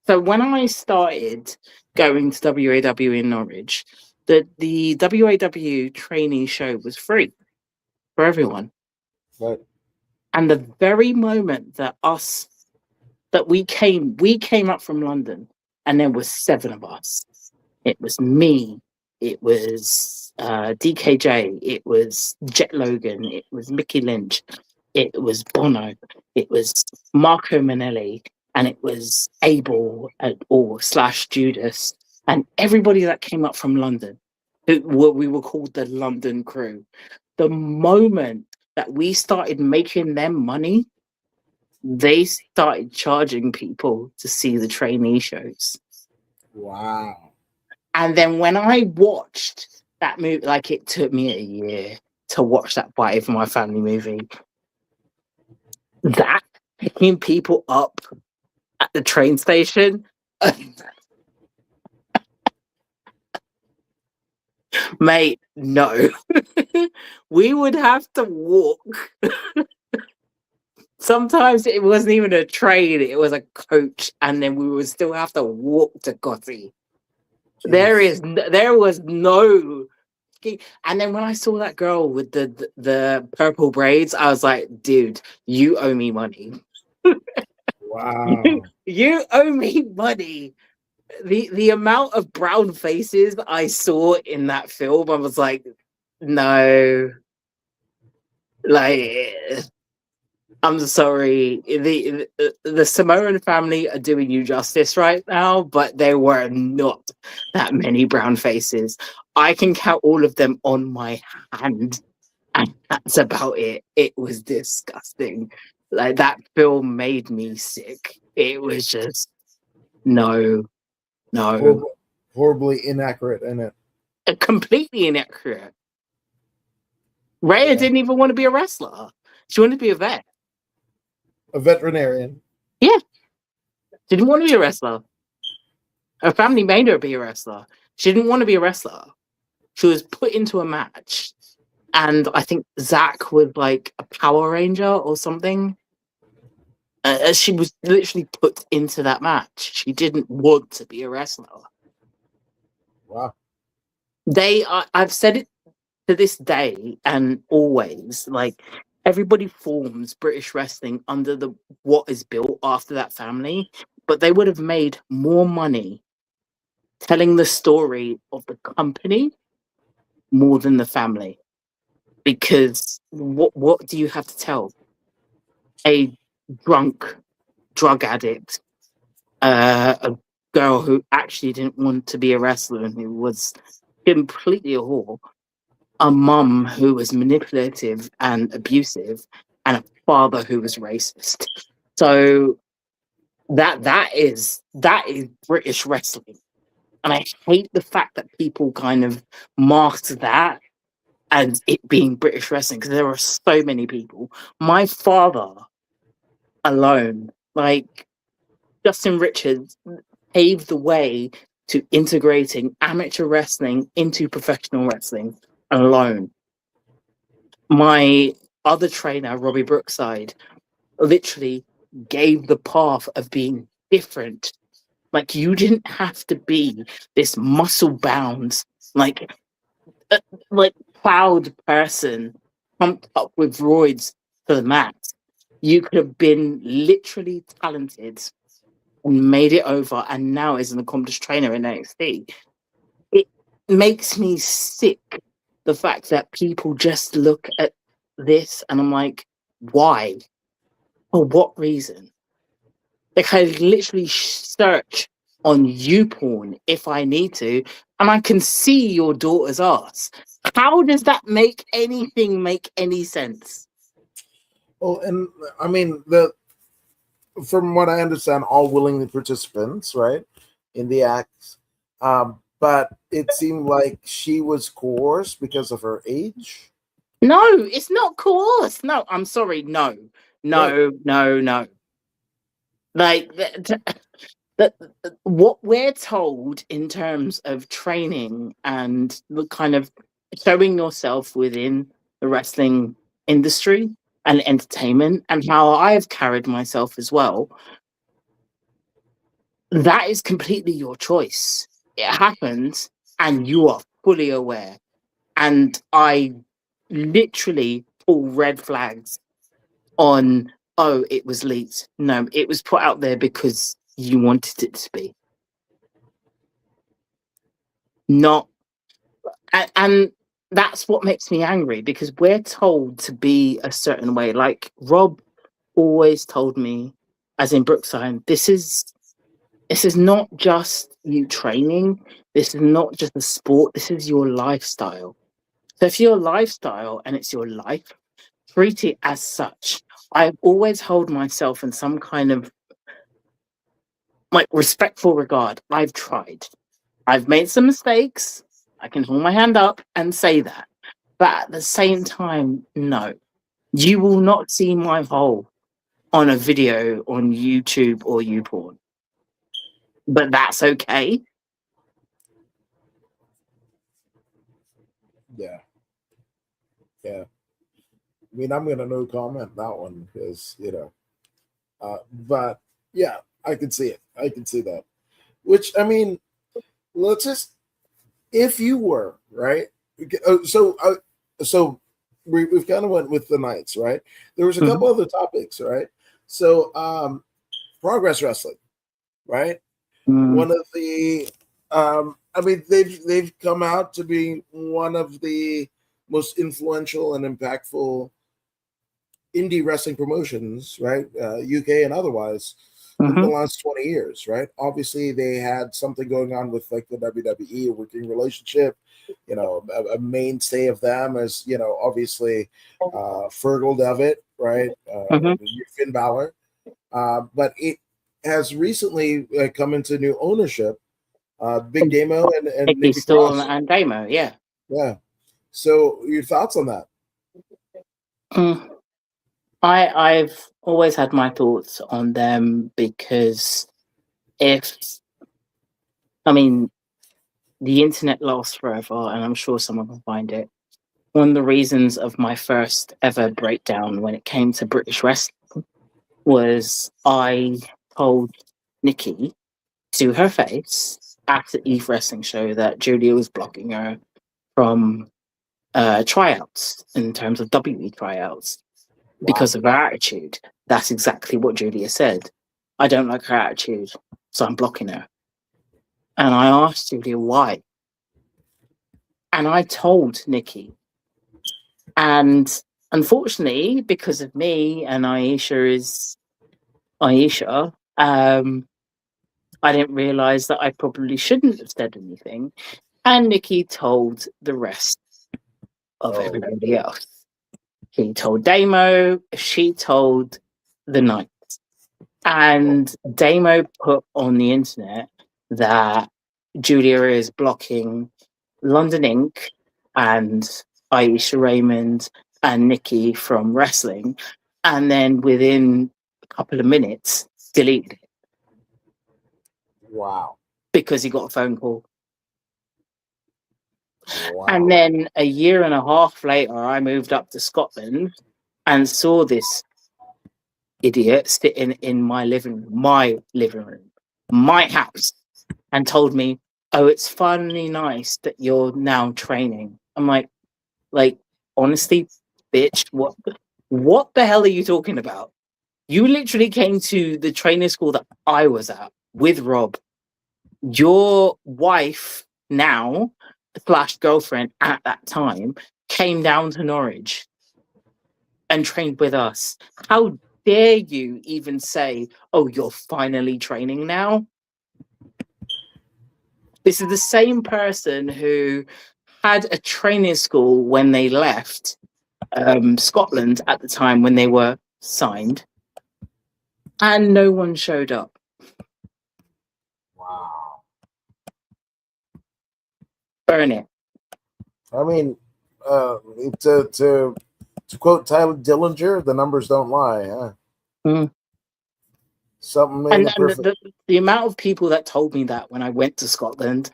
So when I started going to WAW in Norwich, the WAW trainee show was free for everyone. Right. And the very moment that we came up from London, and there were 7 of us. It was me, it was DKJ, it was Jet Logan, it was Mickey Lynch, it was Bono, it was Marco Manelli, and it was Abel or / Judas, and everybody that came up from London. We were called the London Crew. The moment that we started making them money, they started charging people to see the trainee shows. Wow. And then when I watched that movie, like, it took me a year to watch that Fight for My Family movie. That picking people up at the train station, mate, no. We would have to walk. Sometimes it wasn't even a train, it was a coach, and then we would still have to walk to Gotti. There was no And then when I saw that girl with the purple braids, I was like, dude, you owe me money. Wow. You owe me money. The amount of brown faces I saw in that film, I was like, no, like, I'm sorry. The Samoan family are doing you justice right now, but there were not that many brown faces. I can count all of them on my hand, and that's about it. It was disgusting. Like, that film made me sick. It was just no, no, Horribly inaccurate in it. completely inaccurate. Rhea Yeah. didn't even want to be a wrestler. She wanted to be a vet. A veterinarian. Yeah, didn't want to be a wrestler. Her family made her be a wrestler. She didn't want to be a wrestler. She was put into a match, and I think Zach was like a Power Ranger or something. She was literally put into that match. She didn't want to be a wrestler. Wow. I've said it to this day and always, like, everybody forms British wrestling under the what is built after that family, but they would have made more money telling the story of the company more than the family. Because what do you have to tell a drunk drug addict, a girl who actually didn't want to be a wrestler and who was completely a whore, a mum who was manipulative and abusive, and a father who was racist? So that is British wrestling, and I hate the fact that people kind of mask that and it being British wrestling, because there are so many people. My father alone, like Justin Richards, paved the way to integrating amateur wrestling into professional wrestling alone. My other trainer, Robbie Brookside, literally gave the path of being different. Like, you didn't have to be this muscle bound, like uh, like proud person pumped up with roids for the mat. You could have been literally talented and made it over, and now is an accomplished trainer in NXT. It makes me sick, the fact that people just look at this and I'm like, why? For what reason? Like, I literally search on YouPorn if I need to, and I can see your daughter's ass. How does that make anything make any sense? Well, and I mean, from what I understand, all willing participants, right, in the acts. But it seemed like she was coerced because of her age. No, it's not coerced. No, I'm sorry. No, Right. no, no, no. Like, that what we're told in terms of training and the kind of showing yourself within the wrestling industry and entertainment, and how I've carried myself as well, that is completely your choice. It happens and you are fully aware. And I literally pull red flags on, oh, it was leaked. No, it was put out there because you wanted it to be. Not and that's what makes me angry, because we're told to be a certain way. Like, Rob always told me, as in Brookside, this is not just you training, this is not just a sport, this is your lifestyle. So if your lifestyle and it's your life, treat it as such. I've always held myself in some kind of like respectful regard. I've tried. I've made some mistakes. I can hold my hand up and say that. But at the same time, no. You will not see my hole on a video on YouTube or YouPorn. But that's okay. Yeah. Yeah. I mean, I'm gonna no comment that one because but yeah, I can see it. I can see that. Which I mean, let's just if you were right, So we've kind of went with the nights, right? There was a Mhm, couple other topics, right? So progress wrestling, right? mm, One of the I mean they've come out to be one of the most influential and impactful indie wrestling promotions, right? UK and otherwise, in the mhm, last 20 years, right? Obviously, they had something going on with like the WWE, a working relationship, a mainstay of them as, obviously Fergal Devitt, right? mhm. Finn Balor. But it has recently come into new ownership, Big Damo and Nikki Nikki Storm Cross. and Damo, yeah. Yeah. So, your thoughts on that? Mm. I've always had my thoughts on them because if I mean the internet lasts forever, and I'm sure someone can find it. One of the reasons of my first ever breakdown when it came to British wrestling was I told Nikki to her face at the Eve Wrestling show that Julia was blocking her from tryouts in terms of WWE tryouts Wow. because of her attitude. That's exactly what Julia said. I don't like her attitude, so I'm blocking her. And I asked Julia why. And I told Nikki. And unfortunately, because of me and Ayesha is Ayesha, I didn't realize that I probably shouldn't have said anything. And Nikki told the rest of Oh, everybody else. He told Damo, she told the Knight. And Damo put on the internet that Julia is blocking London Inc. and Ayesha Raymond and Nikki from wrestling. And then within a couple of minutes, deleted it wow. because he got a phone call. And Wow. then a year and a half later, I moved up to Scotland and saw this idiot sitting in my living room, my house, and told me, "Oh, it's finally nice that you're now training." I'm like, honestly, bitch, what the hell are you talking about? You literally came to the training school that I was at with Rob. Your wife now slash girlfriend at that time came down to Norwich and trained with us. How dare you even say, "Oh, you're finally training now"? This is the same person who had a training school when they left Scotland at the time when they were signed, and no one showed up. Wow. Burn it. I mean, uh, to to to quote Tyler Dillinger, the numbers don't lie. Huh? Mm. Something ain't And a and perfect. the amount of people that told me that when I went to Scotland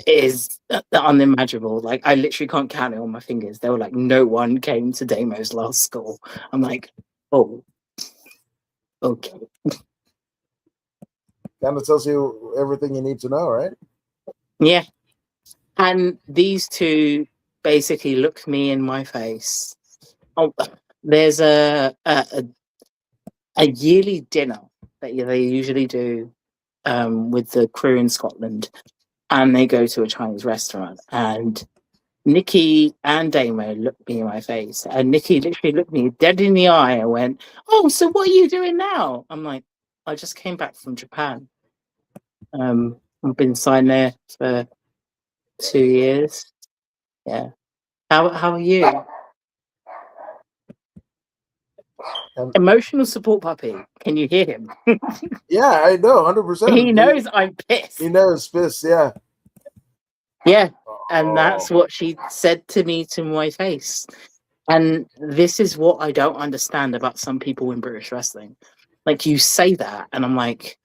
is unimaginable. Like I literally can't count it on my fingers. They were like, no one came to Damo's last school. I'm like, oh, okay. Kind of tells you everything you need to know, right? Yeah. And these two basically looked me in my face. Oh, there's a yearly dinner that they usually do with the crew in Scotland, and they go to a Chinese restaurant. And Nikki and Damo looked me in my face, and Nikki literally looked me dead in the eye and went, "Oh, so what are you doing now?" I'm like, "I just came back from Japan. I've been signed there for 2 years. Yeah. How are you?" And Emotional support puppy. Can you hear him? yeah, I know, 100%. He knows I'm He pissed. knows fist. Yeah. Yeah. And Oh, that's what she said to me to my face. And this is what I don't understand about some people in British wrestling. Like you say that, and I'm like,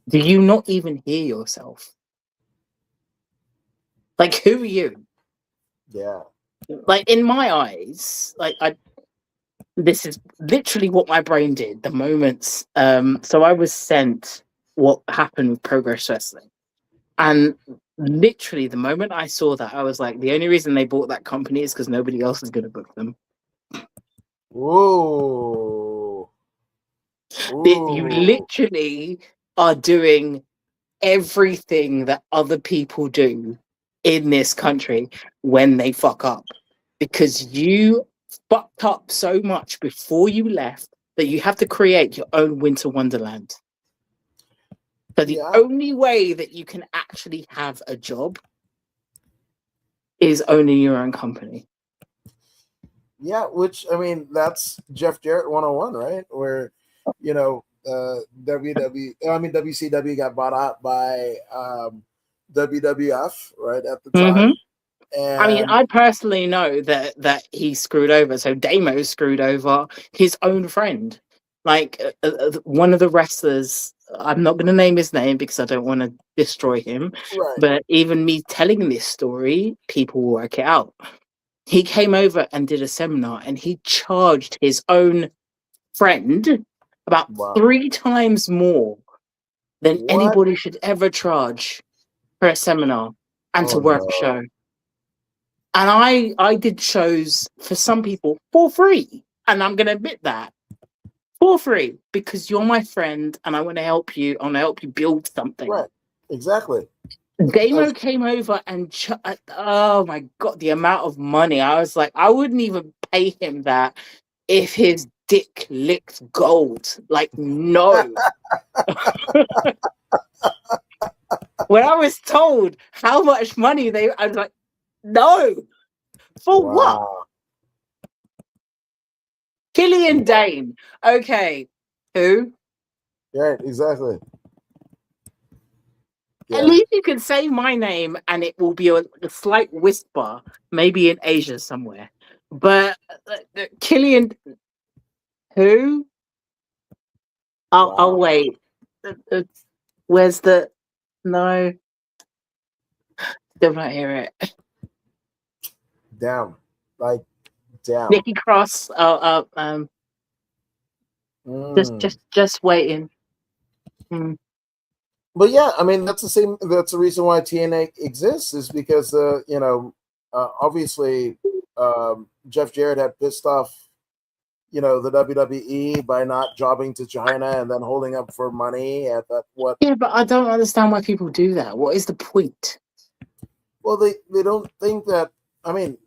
do you not even hear yourself? Like, who are you? yeah. Like in my eyes, this is literally what my brain did the moments. So I was sent what happened with Progress Wrestling. And literally the moment I saw that, I was like, the only reason they bought that company is because nobody else is going to book them. Whoa. You Ooh. literally are doing everything that other people do in this country when they fuck up, because you fucked up so much before you left that you have to create your own winter wonderland. So the Yeah. only way that you can actually have a job is owning your own company. Yeah, which I mean, that's Jeff Jarrett 101, right? Where, you know, WCW got bought out by WWF, right, at the Mm-hmm. time. I mean, And I personally know that he screwed over. So Damo screwed over his own friend. Like one of the wrestlers, I'm not going to name his name because I don't want to destroy him. right, But even me telling this story, people will work it out. He came over and did a seminar, and he charged his own friend about wow. 3 times more than What? anybody should ever charge for a seminar and Oh to work a no. show. And I did shows for some people for free. And I'm gonna admit that. For free. Because you're my friend and I want to help you. I want to help you build something. Right. Exactly. Damo That's came over and oh my god, the amount of money. I was like, I wouldn't even pay him that if his dick licked gold. Like, no. When I was told how much money I was like, no. For what? wow. Killian Dane. Okay. Who? Right, exactly. At Yeah. least you can say my name and it will be a slight whisper, maybe in Asia somewhere. But Killian, who? I'll Wow. wait. Where's the? No, still not hear it. Damn. Like, damn. Nikki Cross. Mm. Just waiting. Mm. But yeah, I mean that's the same. That's the reason why TNA exists, is because obviously Jeff Jarrett had pissed off the WWE by not jobbing to China and then holding up for money at that what. Yeah, but I don't understand why people do that. What is the point? Well, they don't think that. I mean,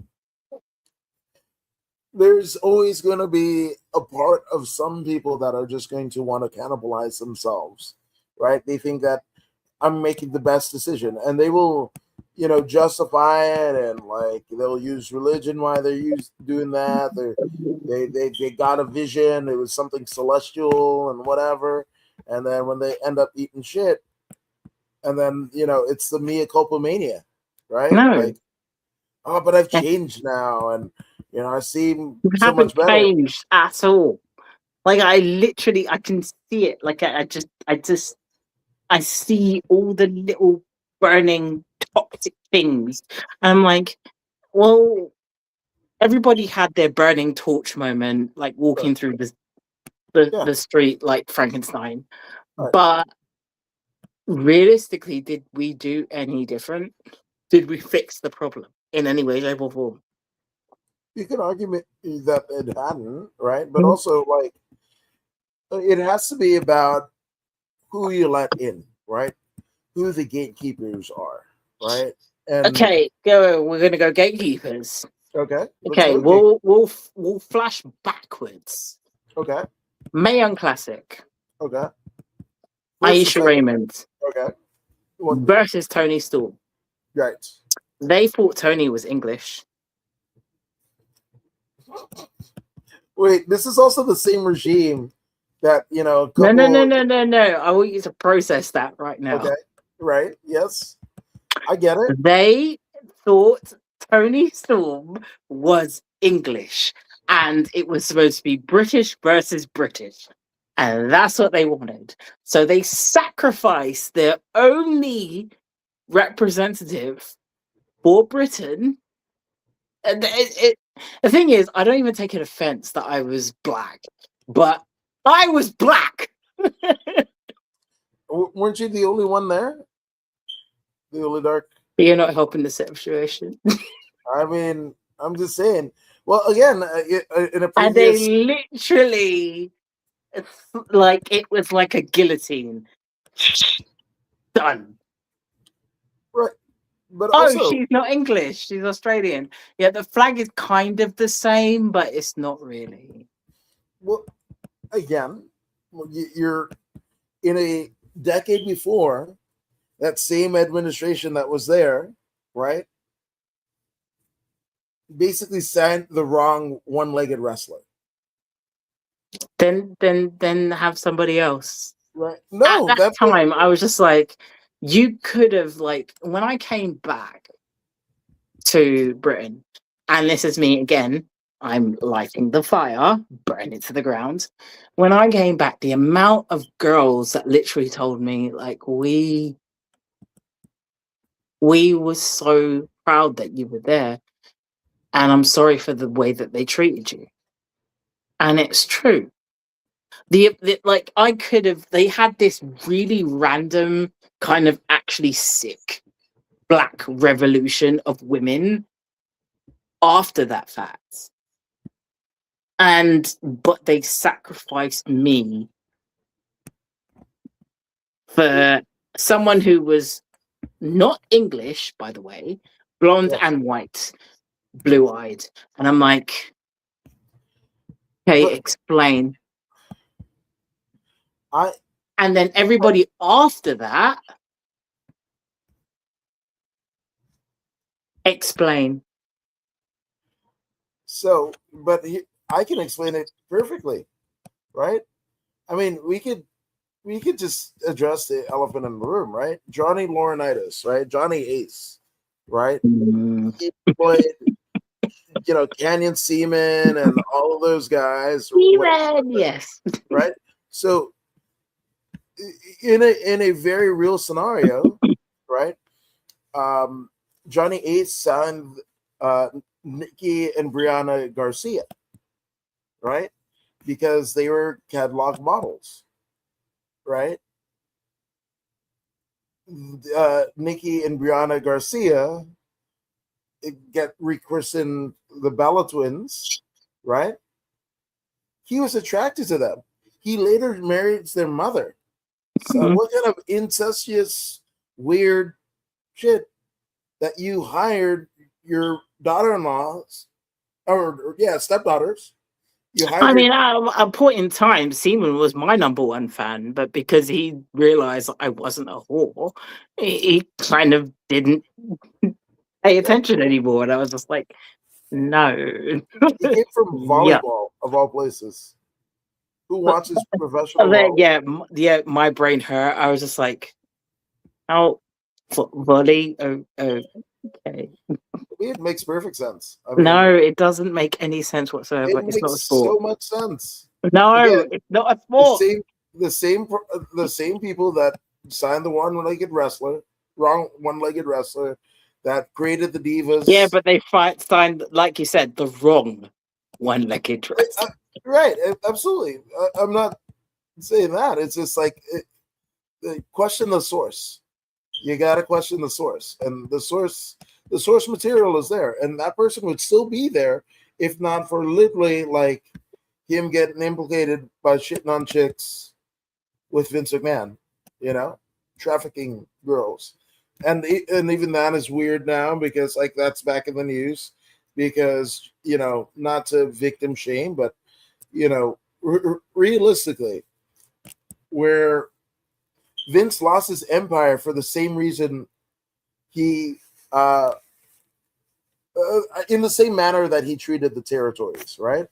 there's always going to be a part of some people that are just going to want to cannibalize themselves, right? They think that I'm making the best decision, and they will, justify it, and like they'll use religion why they're doing that. They got a vision. It was something celestial and whatever, and then when they end up eating shit, and then it's the mea culpa mania, right? No, Like, oh, but I've changed now, and I seem you so haven't much better. changed at all. Like I literally, I can see it. Like I see all the little burning toxic things. I'm like, well, everybody had their burning torch moment, like Right. walking through the, Yeah. the street like Frankenstein. Right. But realistically, did we do any different? Did we fix the problem in any way, shape, or form? You could argue that it hadn't, right? But Mhm. also, like, it has to be about who you let in, right? Who the gatekeepers are, right? And Okay, go. We're gonna go gatekeepers. okay, let's Okay, go gate. we'll flash backwards. Okay, Mae Young Classic. okay. First and Ayesha second. Raymond Okay, what? versus Tony Storm. Right. They thought Tony was English. Wait, this is also the same regime that a No, no, no, couple. no, no, no. I want you to process that right now. Okay, right. Yes, I get it. They thought Tony Storm was English and it was supposed to be British versus British. And that's what they wanted. So they sacrificed their only representative for Britain. And the thing is, I don't even take an offense that I was black, but I was black. Weren't you the only one there? The only dark. You're not helping the situation. I mean, I'm just saying. Well, again, in a And they previous, literally, like, it was like a guillotine. Done. right, but Oh, also, she's not English. She's Australian. Yeah, the flag is kind of the same, but it's not really. well, again, you're in a decade before that same administration that was there, right? Basically signed the wrong one-legged wrestler. Then have somebody else. Right. At No, that that but time, I was just like, you could have, like, when I came back to Britain, and this is me again, I'm lighting the fire, burn it to the ground. When I came back, the amount of girls that literally told me, like, we were so proud that you were there, and I'm sorry for the way that they treated you. And it's true. The like I could have they had this really random kind of actually sick black revolution of women after that fact. And but they sacrificed me for someone who was not English, by the way, blonde yes. and white, blue-eyed. And I'm like, okay, But explain. I And then everybody after that, explain. so but I can explain it perfectly, right? I mean, we could just address the elephant in the room, right? Johnny Laurinaitis, right? Johnny Ace, right? Mm. He played, Canyon Seaman and all of those guys, Even yes. right? So in a very real scenario, right? Um, Johnny Ace signed Nikki and Brianna Garcia, right? Because they were catalog models, right? Nikki and Brianna Garcia get rechristened the Bella twins, right? He was attracted to them. He later married their mother. So Mhm. what kind of incestuous, weird shit that you hired your daughter-in-laws or yeah, stepdaughters? You hired I your mean, at a point in time, Seaman was my number one fan, but because he realized I wasn't a whore, he kind of didn't pay yeah. attention anymore. And I was just like, no. He came from Yeah. volleyball of all places. Who But watches professional then, volleyball? yeah, my brain hurt. I was just like, oh, volley? Okay. It makes perfect sense. I mean, No, it doesn't make any sense it whatsoever. It's not makes a sport. so much sense. No, Again, it's not a the sport. same, the same people that signed the one-legged wrestler, wrong one-legged wrestler, that created the Yeah, divas. but they signed, like you said, the wrong one-legged dress. Right, absolutely. I'm not saying that. It's just like question the source. You got to question the source, and the source material is there, and that person would still be there if not for literally like him getting implicated by shitting on chicks with Vince McMahon, trafficking girls, and even that is weird now because like that's back in the news because not to victim shame, but realistically, where Vince lost his empire for the same reason he uh, in the same manner that he treated the territories, right?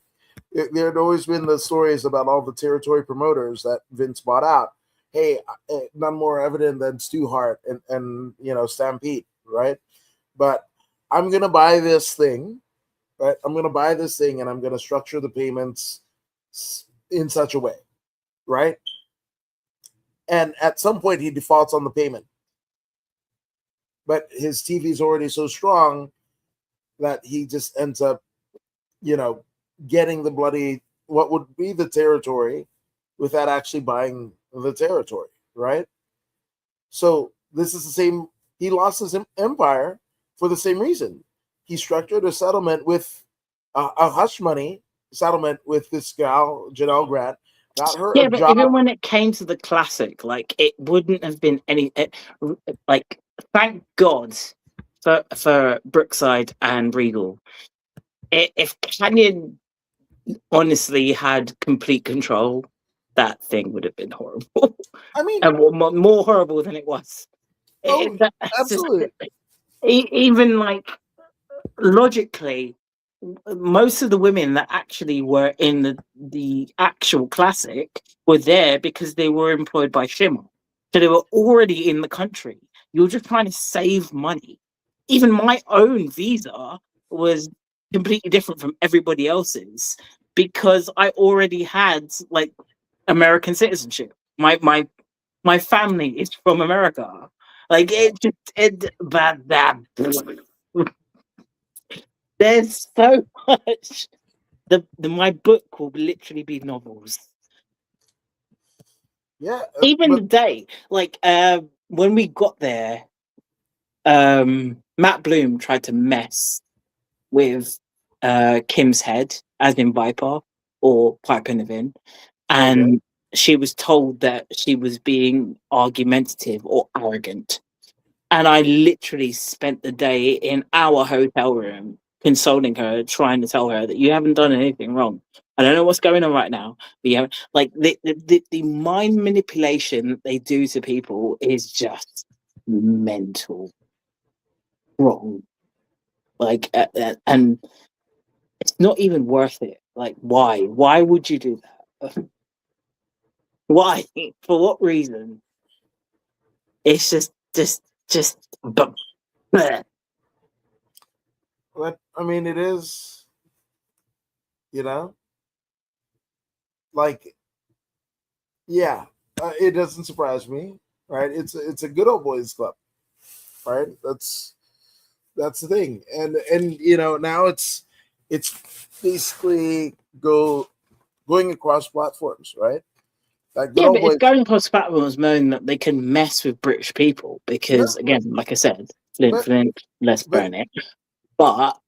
There had always been the stories about all the territory promoters that Vince bought out. Hey, none more evident than Stu Hart and Stampede, right? But I'm gonna buy this thing, right? I'm gonna buy this thing, and I'm gonna structure the payments in such a way, right? And at some point, he defaults on the payment, but his TV is already so strong that he just ends up, you know, getting the bloody what would be the territory without actually buying the territory, right? So this is the same he lost his empire for the same reason. He structured a settlement with a hush money settlement with this gal, Janelle Grant, got her Yeah, a but job. even when it came to the classic, like it wouldn't have been like thank God for Brookside and Regal. If Canyon honestly had complete control, that thing would have been horrible, I mean, and more horrible than it was. oh, That's just absolutely. even like logically, most of the women that actually were in the actual classic were there because they were employed by Shimmer. So they were already in the country. You're just trying to save money. Even my own visa was completely different from everybody else's because I already had like American citizenship. My family is from America. Like that there's so much. The my book will literally be novels. Yeah, Even but the day, like when we got there, Matt Bloom tried to mess with Kim's head, as in Viper or Piper Niven, okay. and she was told that she was being argumentative or arrogant. And I literally spent the day in our hotel room consoling her, trying to tell her that you haven't done anything wrong. I don't know what's going on right now, but you like the mind manipulation that they do to people is just mental, wrong. Like, and it's not even worth it. Like, why? Why would you do that? Why? For what reason? It's just. But I mean, it is, you know, like, yeah, it doesn't surprise me, right? It's a good old boys club, right? That's the thing, and now it's basically going across platforms, right? That good yeah, old but it's boys. going across platforms knowing that they can mess with British people No, because, again, like I said, Flint, but Flint, let's but burn it. But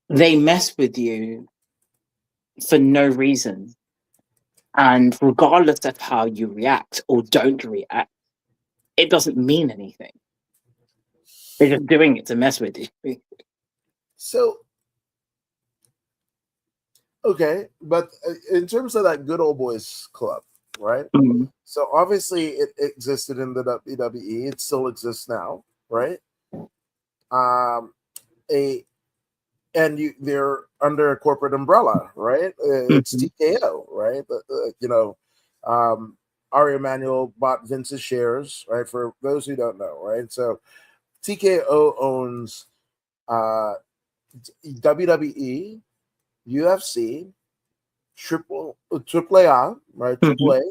they mess with you for no reason. And regardless of how you react or don't react, it doesn't mean anything. They're just doing it to mess with you. so okay, but in terms of that good old boys club, right? Mm. So obviously it existed in the WWE. It still exists now, right? Um, a they're under a corporate umbrella, right? It's Mhm. TKO, right? Um, Ari Emanuel bought Vince's shares, right? For those who don't know, right? So TKO owns uh, WWE, UFC, Triple A, right? Triple Mhm. A,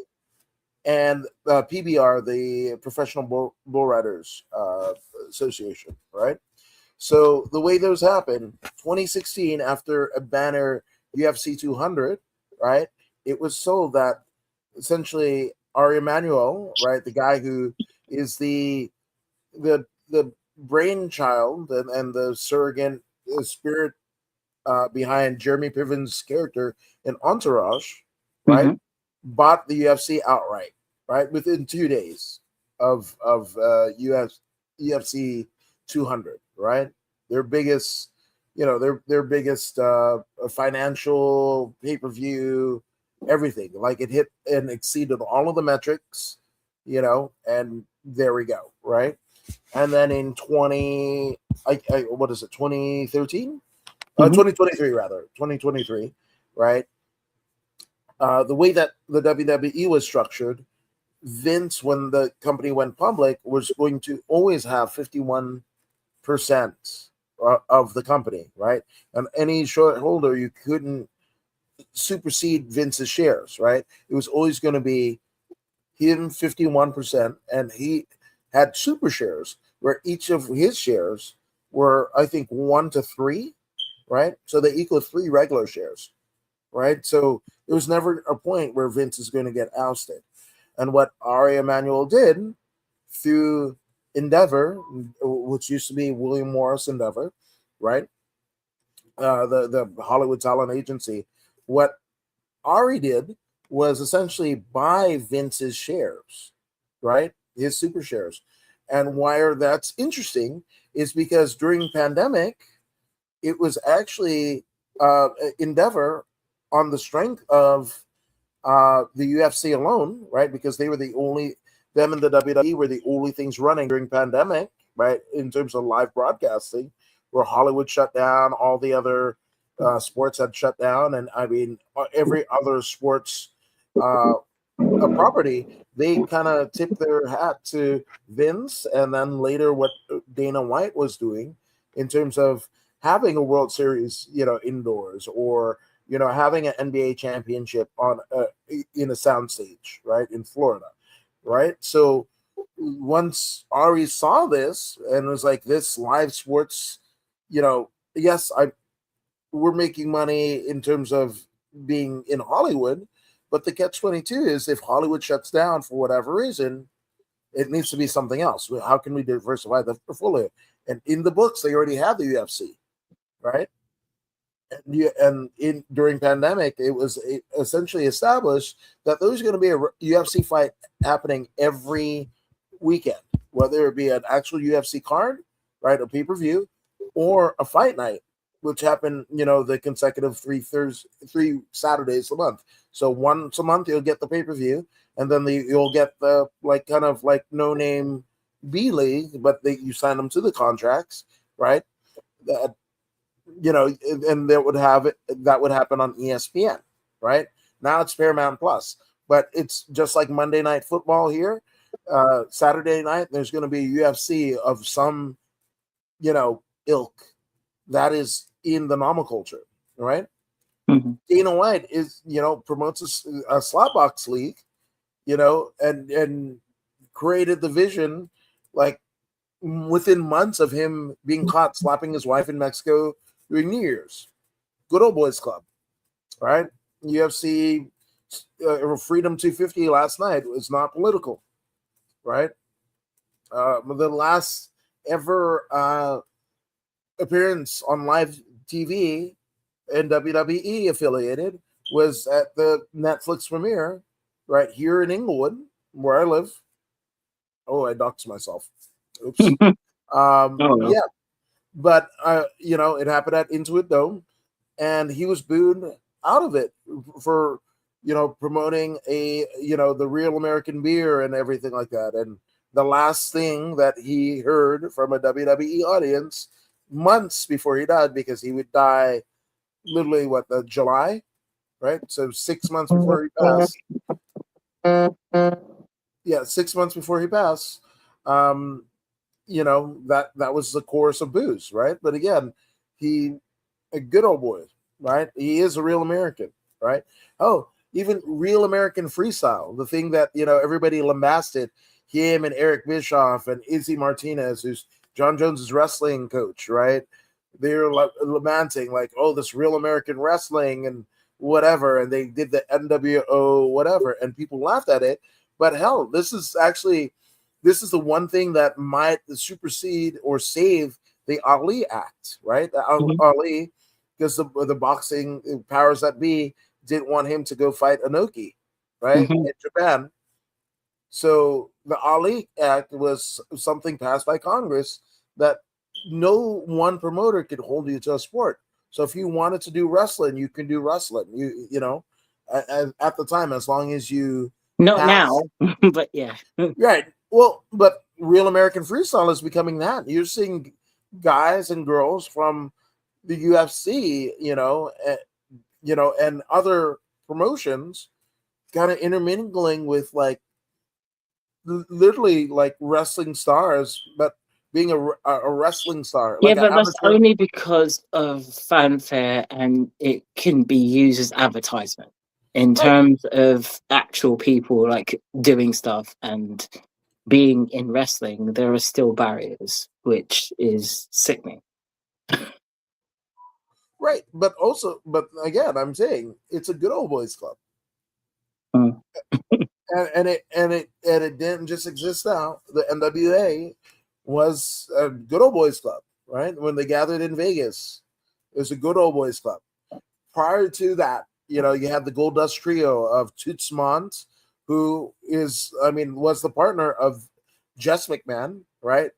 and PBR, the Professional Bull Riders Association, right? So the way those happened, 2016, after a banner UFC 200, right? It was sold that essentially Ari Emanuel, right, the guy who is the brainchild and the surrogate spirit behind Jeremy Piven's character in Entourage, right, Mhm. bought the UFC outright, right, within 2 days of UFC 200, right, their biggest, their biggest financial pay per view, everything. Like it hit and exceeded all of the metrics, and there we go, right. And then in what is it, 2013? Mhm. 2023 rather, 2023, right? The way that the WWE was structured, Vince, when the company went public, was going to always have 51% of the company, right? And any shareholder, you couldn't supersede Vince's shares, right? It was always going to be him 51%, and he had super shares where each of his shares were, I think, 1 to 3, right? So they equal 3 regular shares, right? So there was never a point where Vince is going to get ousted. And what Ari Emanuel did through Endeavor, which used to be William Morris Endeavor, right? The Hollywood talent agency. What Ari did was essentially buy Vince's shares, right? His super shares. And why that's interesting is because during pandemic, it was actually Endeavor on the strength of the UFC alone, right? Because they were the only, them and the WWE were the only things running during pandemic, right? In terms of live broadcasting, where Hollywood shut down, all the other sports had shut down, and I mean every other sports uh, a property, they kind of tipped their hat to Vince, and then later what Dana White was doing in terms of having a World Series, indoors, or having an NBA championship on in a soundstage, right, in Florida, right. So once Ari saw this and was like, this live sports, yes, we're making money in terms of being in Hollywood, but the catch 22 is if Hollywood shuts down for whatever reason, it needs to be something else. How can we diversify the portfolio? And in the books, they already have the UFC, right? And in during pandemic, it was essentially established that there's going to be a UFC fight happening every weekend, whether it be an actual UFC card, right, a pay per view, or a fight night, which happened, the consecutive three Saturdays a month. So once a month you'll get the pay per view, and then you'll get the kind of no name B league, but you sign them to the contracts, right? That and that would happen on ESPN, right? Now it's Paramount Plus, but it's just like Monday Night Football here. Saturday night, there's going to be UFC of some, ilk that is in the nomenclature, right? Mm-hmm. Dana White is, promotes a slot box league, and created the vision like within months of him being caught slapping his wife in Mexico during New Year's. Good old boys club, right? UFC Freedom 250 last night was not political, right? The last ever appearance on live TV and WWE affiliated was at the Netflix premiere right here in Inglewood, where I live. Oh, I doxed myself. Oops. Oh, Yeah, but it happened at Intuit Dome, and he was booed out of it for promoting the real American beer and everything like that. And the last thing that he heard from a WWE audience months before he died, because he would die literally July, right? So 6 months before he passed. Yeah, 6 months before he passed. That was the chorus of booze, right? But again, he a good old boy, right? He is a real American, right? Oh, even real American freestyle, the thing that everybody lambasted him and Eric Bischoff and Izzy Martinez, who's John Jones's wrestling coach, right? They're lamenting oh, this real American wrestling and whatever, and they did the NWO whatever, and people laughed at it. But hell, this is the one thing that might supersede or save the Ali Act, right? mm-hmm. Ali, because the boxing powers that be didn't want him to go fight Inoki, right, Mm-hmm. in Japan. So the Ali Act was something passed by Congress that no one promoter could hold you to a sport. So if you wanted to do wrestling, you can do wrestling. At the time, as long as you Not pass. now, but yeah. Right. Well, but real American freestyle is becoming that. You're seeing guys and girls from the UFC, and other promotions kind of intermingling with literally wrestling stars, but being a wrestling star, Yeah, like an but that's amateur. only because of fanfare and it can be used as advertisement. In Right. terms of actual people doing stuff and being in wrestling, there are still barriers, which is sickening. Right. But again, I'm saying it's a good old boys club. Mm. And it didn't just exist now. The NWA was a good old boys club, right? When they gathered in Vegas, it was a good old boys club. Prior to that, you know, you had the Gold Dust Trio of Toots Mondt, who is, I mean, was the partner of Jess McMahon, right?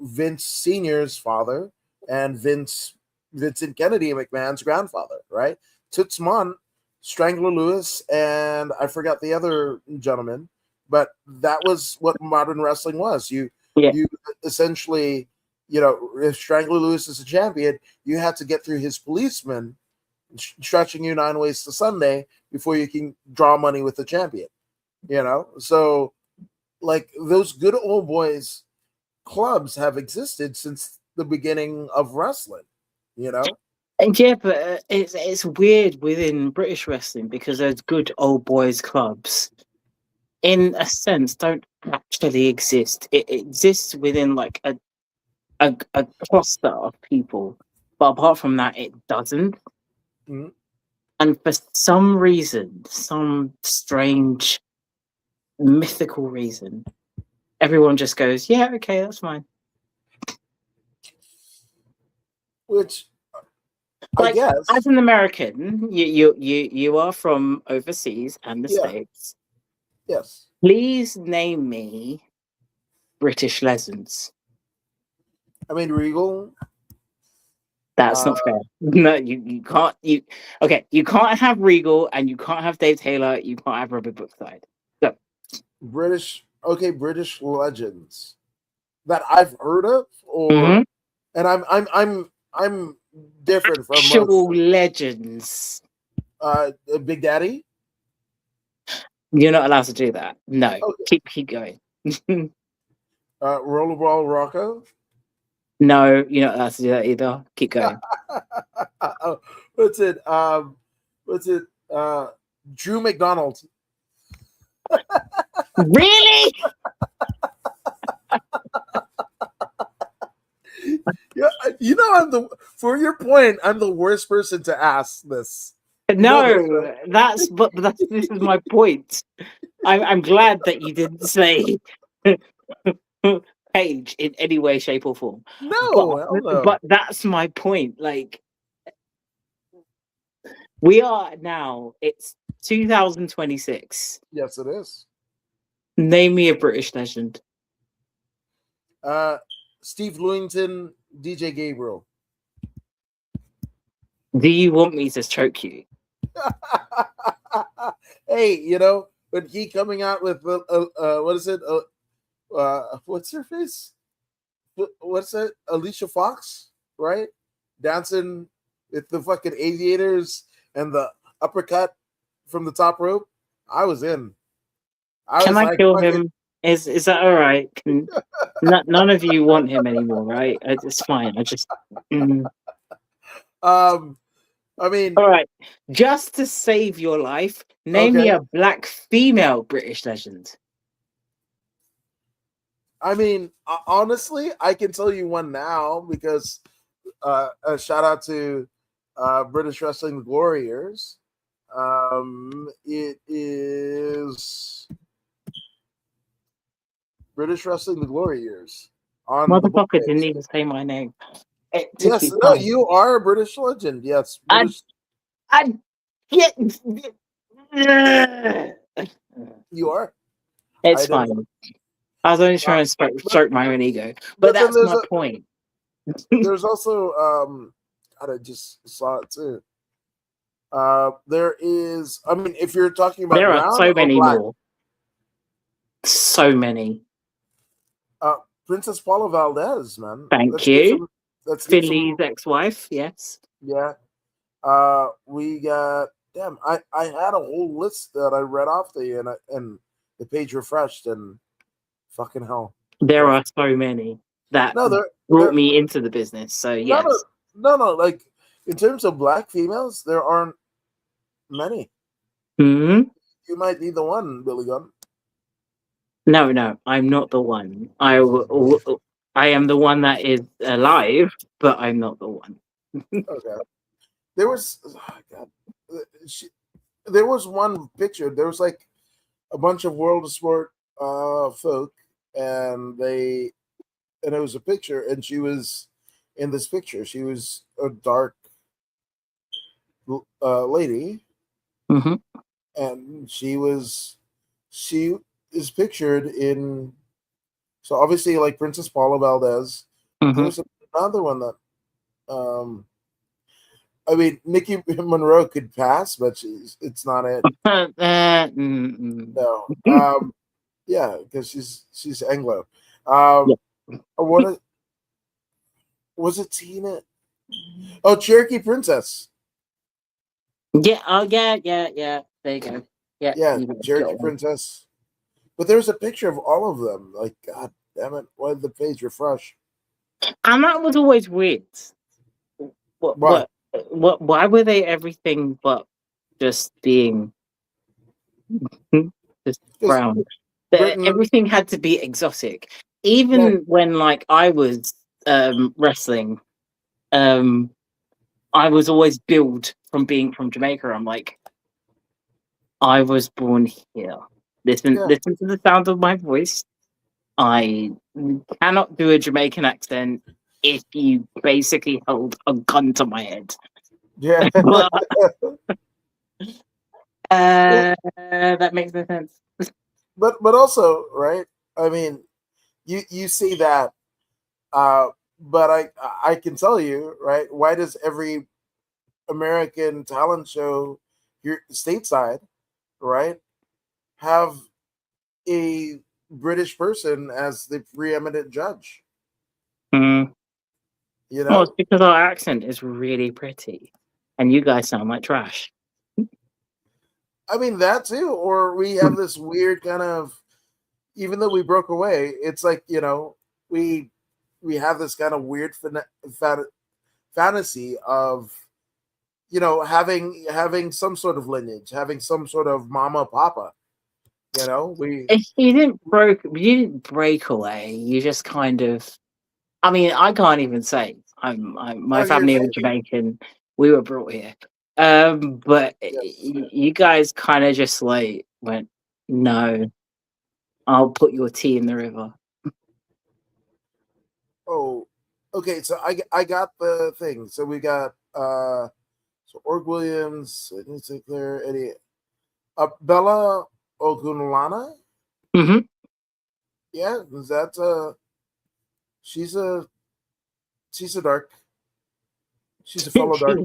Vince Senior's father and Vincent Kennedy McMahon's grandfather, right? Toots Mondt, Strangler Lewis, and I forgot the other gentleman, but that was what modern wrestling was. Yeah. You essentially, you know, if Strangler Lewis is a champion, you had to get through his policeman stretching you 9 ways to Sunday before you can draw money with the champion. You know, so like those good old boys clubs have existed since the beginning of wrestling. You know, And yeah, but it's weird within British wrestling because those good old boys clubs, in a sense, don't actually exist. It exists within like a cluster of people, but apart from that, it doesn't. Mhm. And for some reason, some strange mythical reason, everyone just goes, "Yeah, okay, that's fine." Which I Like guess, as an American, you are from overseas and the yeah, States. yes. Please name me British legends. I mean, Regal. That's Uh, not fair. No, you can't. You can't have Regal and you can't have Dave Taylor. You can't have Robert Brookside. Go. British legends that I've heard of, or Mm-hmm. and I'm different from most. Actual legends. Big Daddy. You're not allowed to do that. No. Okay. Keep going. Rollerball Rocco. No, you're not allowed to do that either. Keep going. What's it? What's it? Drew McDonald. Really? Yeah, you know, for your point, I'm the worst person to ask this. You know this, right? No, this is my point. I'm glad that you didn't say Page in any way, shape, or form. No, hell no. But that's my point. Like we are now, it's 2026. Yes, it is. Name me a British legend. Uh, Steve Lewington, DJ Gabriel. Do you want me to choke you? Hey, you know, but he coming out with what is it? What's her face? What's that? Alicia Fox, right? Dancing with the fucking aviators and the uppercut from the top rope. I was in. I Can was I like, kill fucking. him? Is that all right? None of you want him anymore, right? It's fine. I just. Mm. Um, I mean, All right. Just to save your life, name me okay. a black female British legend. I mean, honestly, I can tell you one now because a shout out to British Wrestling Glory Years. It is British Wrestling the Glory Years on the book Motherfucker didn't page. even say my name. It took Yes, you no, time. you are a British legend. Yes, I British. I get. You are. It's I didn't. fine. I was only trying to But stroke my own ego, but but then that's my point. there's also God, I just saw it too. There is. I mean, if you're talking about There are brown so or many black, more. So many. uh, Princess Paula Valdez, man. Thank Let's give you. some. Let's give Philly's some. ex-wife. Yes. Yeah. We got. Damn, I had a whole list that I read off to you, and the page refreshed, and fucking hell. There Right. are so many that No, brought there. me into the business. So No, no, yes. no. Like in terms of black females, there aren't many. Hmm. You might be the one, Billy Gunn. No, I'm not the one. I am the one that is alive, but I'm not the one. Okay. There was, oh, God, she, there was one picture. There was like a bunch of World of Sport folk, and they and it was a picture, and she was in this picture. She was a dark lady, Hmm. and she is pictured in. So obviously, like Princess Paula Valdez, but Hmm. there's another one that I mean, Nikki Monroe could pass, but it's not it. Mm-mm. No. Yeah, because she's Anglo. Yeah. What was it? Tina? Oh, Cherokee Princess. Yeah. Oh, yeah, yeah, yeah. There you go. Yeah, Yeah, you got Cherokee one. Princess. But there's a picture of all of them. Like, God damn it! Why did the page refresh? And that was always weird. What, Why? what, why were they everything but just being just Because brown? Britain. Everything had to be exotic. No, Even when, like, I was wrestling, um, I was always billed from being from Jamaica. I'm like, I was born here. Listen, yeah, listen to the sound of my voice. I cannot do a Jamaican accent if you basically held a gun to my head. yeah. But Well, that makes no sense. but also, right? I mean, you see that, uh, but I can tell you, right? Why does every American talent show here stateside, right, have a British person as the preeminent judge? Mm. You Well, it's know, because our accent is really pretty, and you guys sound like trash. I mean that too. Or we have this weird kind of, even though we broke away, it's like we we have this kind of weird fantasy of having some sort of lineage, having some sort of mama papa. We If you didn't break away. You just kind of. I mean, I can't even say my oh, you're family are saying Jamaican. We were brought here, but yes. you guys kind of just like went, no, I'll put your tea in the river. Oh, okay. So I got the thing. So we got so Org Williams, Sidney Sinclair, Eddie, Bella Ogunlana. Hmm. Yeah, is that she's a she's a dark. She's a fellow dark.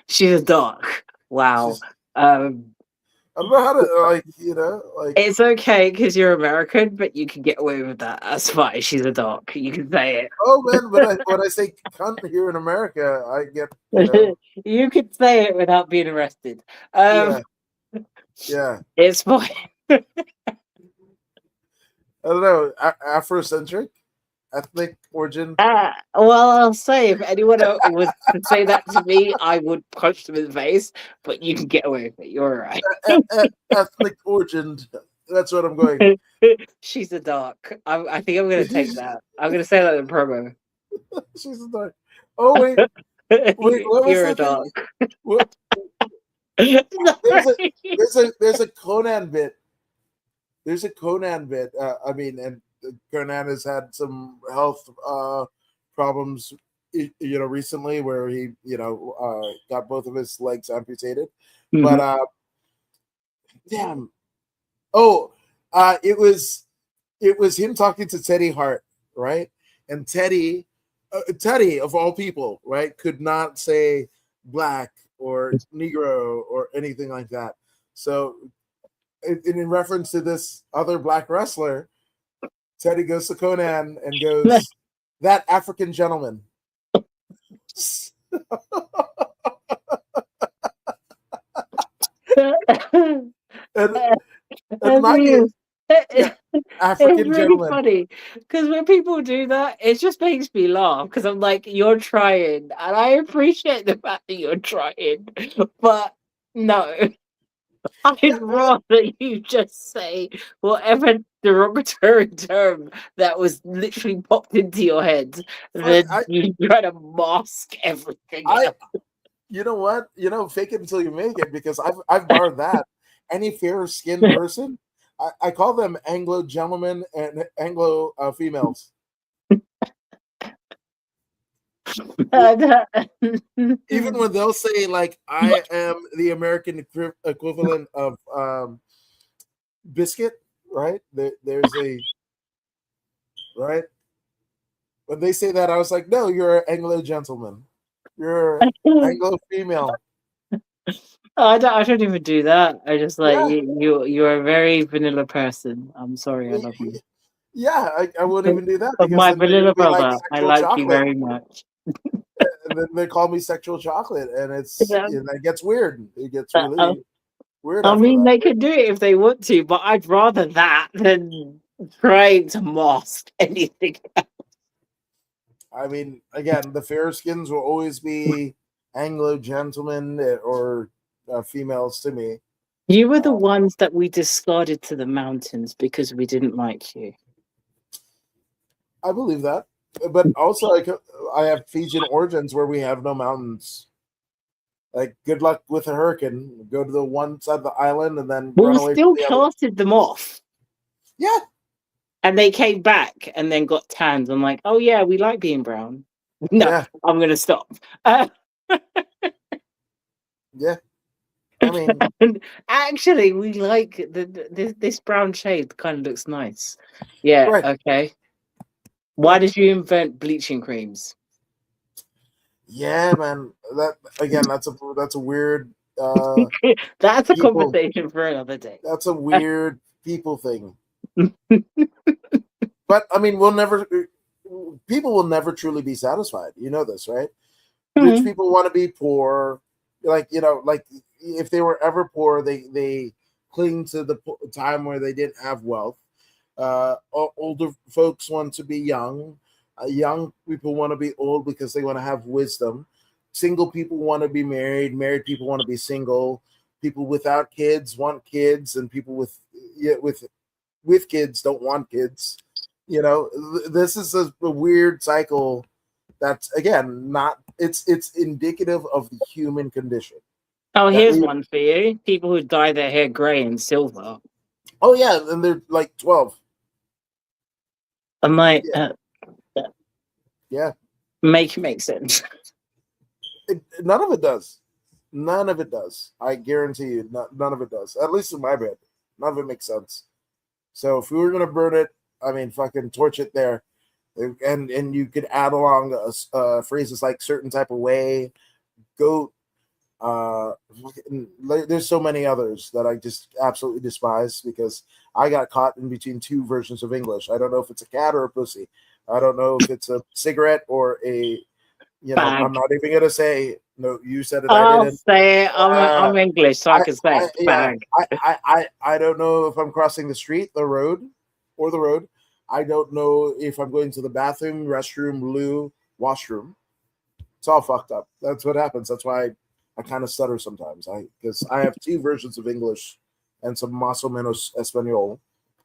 She's a dark. Wow. She's Um, I don't know how to like. it's okay because you're American, but you can get away with that. That's fine. She's a dark. You can say Oh man, but when I say cunt here in America, I get it. You can say it without being arrested. yeah, yeah. It's fine. I don't know, Afrocentric, ethnic origin, Well, I'll say if anyone else was to say that to me, I would punch them in the face. But you can get away with it. You're all right. ethnic origin. That's what I'm going. She's a dark. I think I'm gonna take that. I'm gonna say that in promo. She's a dark. Oh wait, what was You're a the thing? dog. What, there's a Sorry. there's a Conan bit. There's a Conan bit. I mean, and Conan has had some health problems, recently, where he, got both of his legs amputated. But Mhm. damn, oh, it was him talking to Teddy Hart, right? And Teddy of all people, right, could not say black or Negro or anything like that. So, in reference to this other black wrestler, Teddy goes to Conan and goes, "That African gentleman." and and That's mind really, you, yeah, it's African really gentleman. funny because when people do that, it just makes me laugh because I'm like, you're trying, and I appreciate the fact that you're trying, but no, I'd rather you just say whatever derogatory term that was literally popped into your head Fuck, than you try to mask everything I, else. you know what? Fake it until you make it, because I've borrowed that. Any fair skinned person, I call them Anglo gentlemen and Anglo females. Even when they'll say like, I am the American equivalent of biscuit, right? There's a right when they say that, I was like, no, you're an Anglo gentleman, you're Anglo female. I don't even do that. I just like Yeah, you're a very vanilla person. I'm sorry, I love you. yeah. I wouldn't even do that Of because my then they're gonna vanilla be like brother, I sexual like you chocolate, very much. and then they call me sexual chocolate, and Yeah. it gets weird. It gets Uh, really weird I after mean, that. they could do it if they want to, but I'd rather that than trying to mask anything. I mean, again, the fair skins will always be Anglo gentlemen or females to me. You were the ones that we discarded to the mountains because we didn't like you. I believe that, but also I have Fijian origins where we have no mountains. Like, good luck with a hurricane. Go to the one side of the island and then But run we away from still the other. casted them off. Yeah, And they came back and then got tanned. I'm like, oh yeah, we like being brown. No, yeah, I'm gonna stop. Uh, yeah. I mean, and actually, we like this brown shade. Kind of looks nice. Yeah. right, Okay. Why right. did you invent bleaching creams? Yeah, man. That again, that's a weird That's a people. conversation for another day. That's a weird people thing. But I mean, people will never truly be satisfied. You know this, right? Rich Mhm. people want to be poor. Like, like if they were ever poor, they cling to the time where they didn't have wealth. Older folks want to be young. Young people want to be old because they want to have wisdom. Single people want to be married. Married people want to be single. People without kids want kids, and people with kids don't want kids. This is a weird cycle. That's again not. It's indicative of the human condition Oh, that here's we. one for you. People who dye their hair grey and silver. Oh yeah, and they're like 12. I'm like, Yeah, yeah. make sense. None of it does. None of it does. I guarantee you, none of it does. At least in my bed, none of it makes sense. So if we were gonna burn it, I mean, fucking torch it there, and you could add along phrases like certain type of way, goat. Uh, there's so many others that I just absolutely despise because I got caught in between two versions of English. I don't know if it's a cat or a pussy. I don't know if it's a cigarette or a. I'm Bag. not even gonna say no. You said it. I I'll didn't. say it. Uh, I'm English, so I can say it. yeah. Bag. I don't know if I'm crossing the street, the road, or the road. I don't know if I'm going to the bathroom, restroom, loo, washroom. It's all fucked up. That's what happens. That's why I kind of stutter sometimes. Because I have two versions of English and some más o menos español,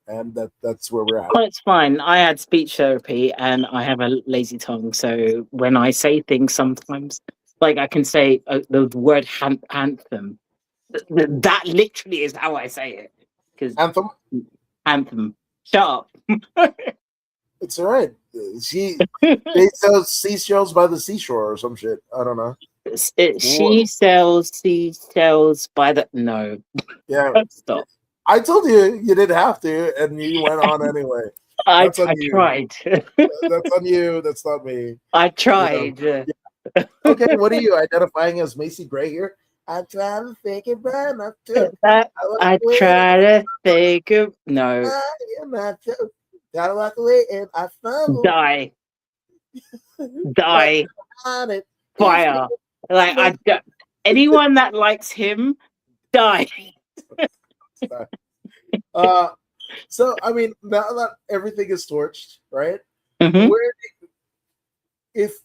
and that's where we're at. Well, it's fine. I had speech therapy and I have a lazy tongue. So when I say things sometimes, like I can say the word anthem. That literally is how I say it. Because Anthem. anthem. Shut It's all right. up. They sell seashells by the seashore or some shit. I don't know. She sells seashells by the no. Yeah, Stop. I told you you didn't have to, and you went on anyway. I That's on I you. tried. That's on you. That's not me. I You know. tried. Okay, what are you identifying as Macy Gray here? I'm trying to think it, but not to. That I walk I away, try to think of no. I am not to. Gotta walk away, and I fumble. Die. But Die. on it, it's Fire. Like anyone that likes him, die. uh. So I mean, now that everything is torched, right? Mhm. Where if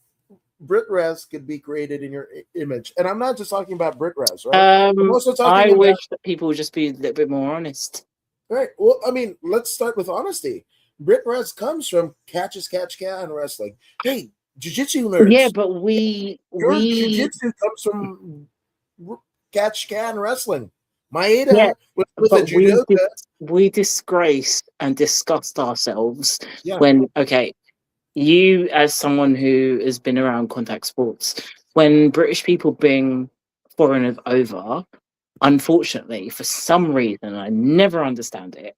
Brit Res could be created in your image, and I'm not just talking about Brit Res, right? I'm also I talking about wish that people would just be a little bit more honest. right. Well, I mean, let's start with honesty. Brit Res comes from catch as catch can wrestling. Hey, jiu-jitsu Yeah, nerds, but your we jiu-jitsu comes from catch can wrestling. yeah, Maeda was with a but judoka. we disgrace and disgust ourselves Yeah, when okay, you, as someone who has been around contact sports, when British people bring foreigners over, unfortunately, for some reason, I never understand it,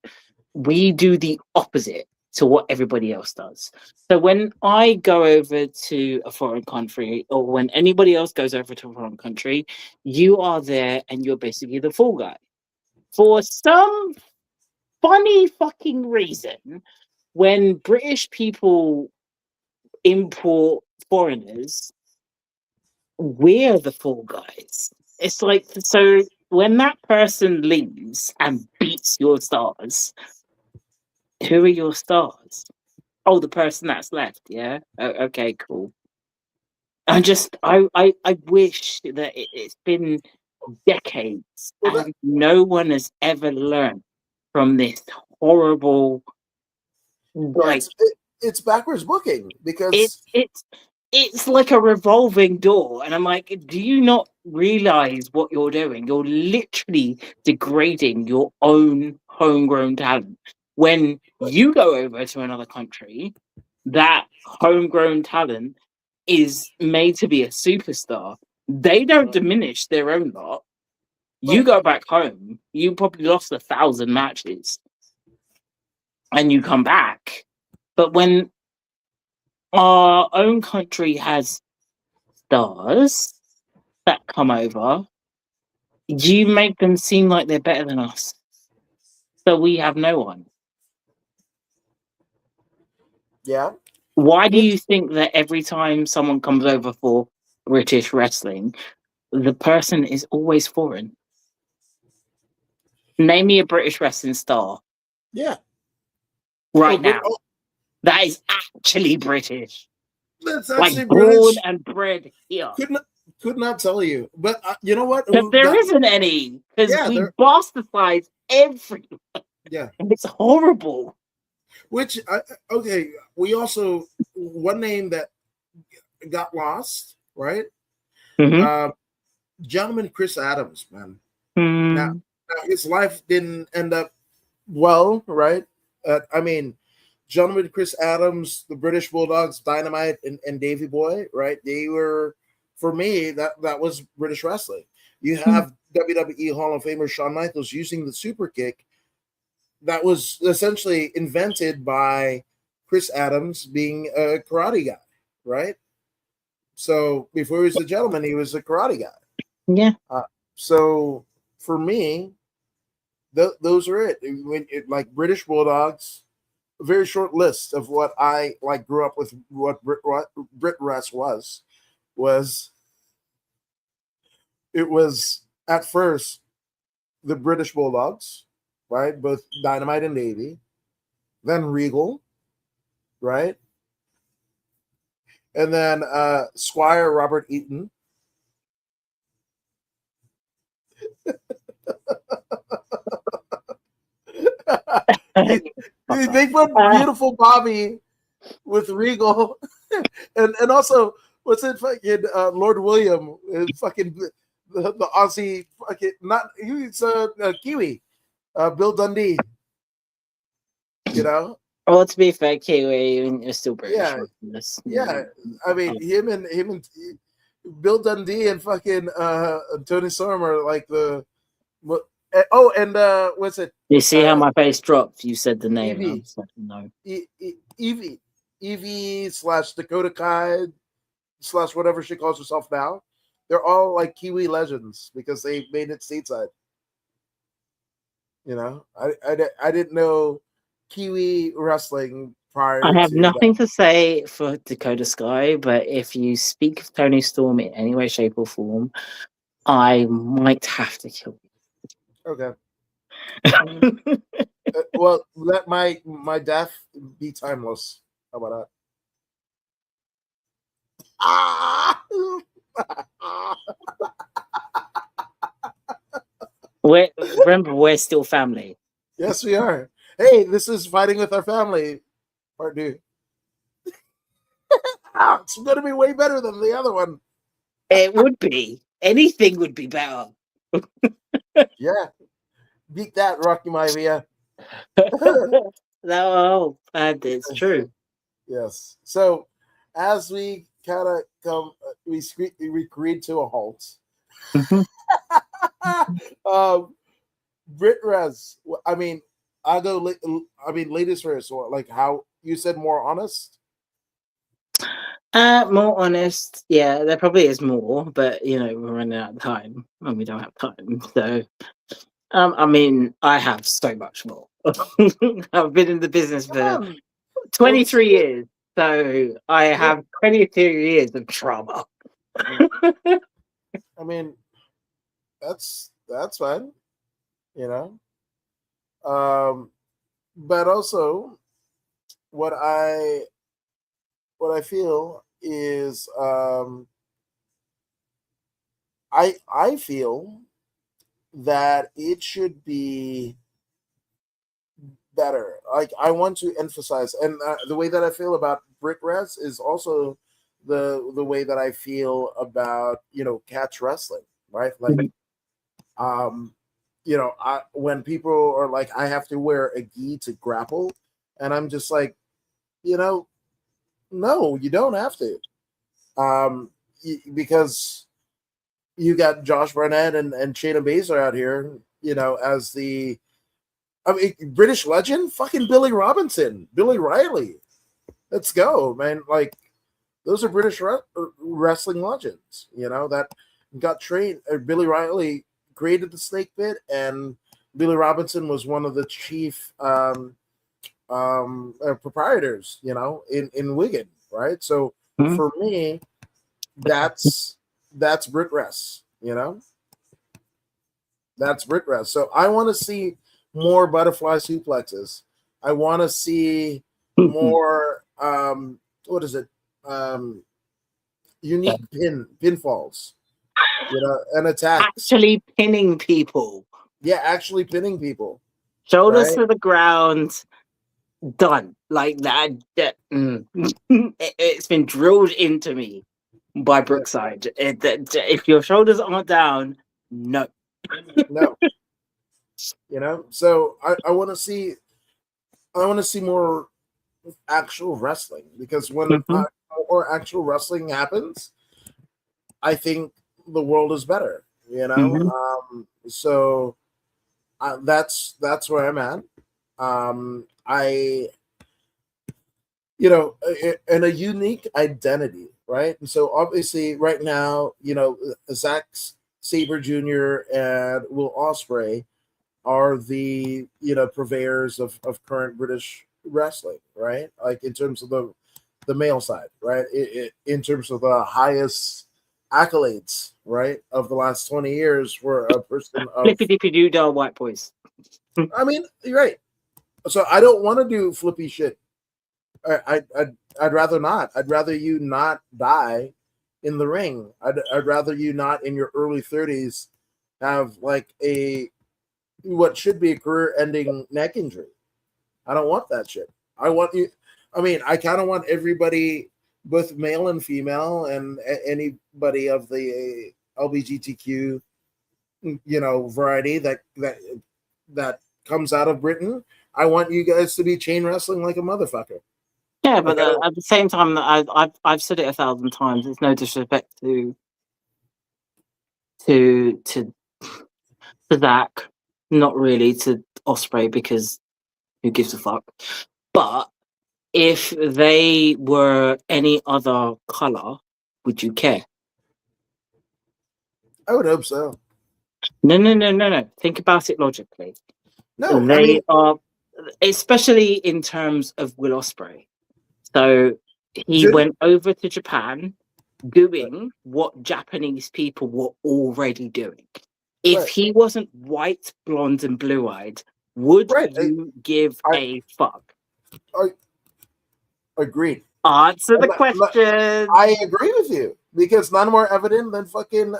we do the opposite to what everybody else does. So when I go over to a foreign country, or when anybody else goes over to a foreign country, you are there and you're basically the fall guy. For some funny fucking reason, when British people import foreigners, we're the fall guys. It's like, so when that person leaves and beats your stars, who are your stars? Oh, the person that's left. Yeah. Okay. Cool. I wish that it's been decades Well, that and no one has ever learned from this horrible, yeah, like, it's backwards booking it because it's like a revolving door, and I'm like, do you not realize what you're doing? You're literally degrading your own homegrown talent. When you go over to another country, that homegrown talent is made to be a superstar. They don't diminish their own lot. You right, go back home, you probably lost 1,000 matches, and you come back. But when our own country has stars that come over, you make them seem like they're better than us. So we have no one. yeah, Why do which you think that every time someone comes over for British wrestling, the person is always foreign? Name me a British wrestling star yeah. Oh, right but now that is actually British, that's like actually born British. and bred here. Could not could not tell you, but you know what? Because Who there got? isn't any, because Yeah, we there. bastardize every, Yeah, and it's horrible. which okay. We also one name that got lost, right? Mm-hmm. Uh, gentleman Chris Adams, man. Now, Mm-hmm. now his life didn't end up well, right? I mean, gentleman Chris Adams, the British Bulldogs, Dynamite, and Davy Boy, right? They were, for me, that was British wrestling. You have WWE Hall of Famer Shawn Michaels using the super kick that was essentially invented by Chris Adams being a karate guy, right? So before he was a gentleman, he was a karate guy. Yeah. Uh, so for me, those are it. Like British Bulldogs, a very short list of what I like grew up with. What Brit Rest was it was at first the British Bulldogs, right? Both Dynamite and Davy, then Regal, right? And then Squire Robert Eaton. you, they put Uh, beautiful Bobby with Regal, and also what's it fucking Lord William, fucking the Aussie fucking not he's Kiwi, Bill Dundee. You know, well, to be fair, Kiwi, you're still British. yeah, Right? This, yeah. I mean, him and Bill Dundee and fucking Tony Storm are like the what? Oh, and what's it? you see how Uh, my face dropped? You said the name, and I Evie, was like, no. Evie, Evie slash Dakota Kai slash whatever she calls herself now. They're all like Kiwi legends because they made it stateside. You know, I didn't know Kiwi wrestling I prior have to that. nothing to say for Dakota Sky, but if you speak of Tony Storm in any way, shape, or form, I might have to kill Okay. you. Well, let my death be timeless. How about that? Ah! Remember, we're still family. Yes, we are. Hey, this is fighting with our family part two. It's going to be way better than the other one. It would be. Anything would be better. Yeah, beat that, Rocky Maivia. No, and it's true. Yes. So as we kind of come, we agreed to a halt. Mhm. um, Brit Res. I mean, I go. I mean, ladies first. Or like how you said, more honest. More honest, yeah, there probably is more, but we're running out of time and we don't have time. So, I mean, I have so much more. I've been in the business for Man, let's. 23 years, so I Yeah. have 22 years of trauma. I mean, that's fine. You know. But also, what I what I feel is, I feel that it should be better. Like I want to emphasize, and the way that I feel about Brick Res is also the way that I feel about catch wrestling, right? Like, um, when people are like, I have to wear a gi to grapple, and I'm just like, you know, no, you don't have to, because you got Josh Barnett and Shayna Baszler out here, as the, I mean, British legend, fucking Billy Robinson, Billy Riley. Let's go, man. Like, those are British wrestling legends, that got trained. Billy Riley created the snake pit, and Billy Robinson was one of the chief proprietors, in Wigan, right? So Mhm. for me, that's Brit Rest, that's Brit Rest. So I want to see more butterfly suplexes. I want to see more what is it? Um, Yeah. Unique pinfalls, and attacks. Actually pinning people, Yeah, actually pinning people, shoulders right? to the ground, done like that. It's been drilled into me by Yeah, Brookside. If your shoulders aren't down, no. no, So I want to see more actual wrestling, because when Mhm, more actual wrestling happens, I think the world is better. mhm. So that's where I'm at. I and a unique identity, right? And so obviously, right now, Zack Saber Jr. and Will Ospreay are the purveyors of current British wrestling, right? Like in terms of the male side, right? In terms of the highest accolades, right, of the last 20 years for a person of. Flippy dippy doo dah white boys. I mean, you're right. So I don't want to do flippy shit. I'd rather not. I'd rather you not die in the ring. I'd rather you not in your early 30s have like a what should be a career-ending neck injury. I don't want that shit. I want you. I mean, I kind of want everybody, both male and female, and anybody of the LGBTQ, variety that comes out of Britain. I want you guys to be chain wrestling like a motherfucker. Yeah, but Like I don't. at the same time, that I've said it 1,000 times. It's no disrespect to to to Zach, not really to Osprey, because who gives a fuck. But if they were any other color, would you care? I would hope so. No, no, no, no, no. Think about it logically. No, I They mean, are, especially in terms of Will Ospreay. So he just went over to Japan doing what Japanese people were already doing. If right, he wasn't white, blonde, and blue eyed, would right. you give I, a fuck? I agreed. Answer the And question. I agree with you, because none more evident than fucking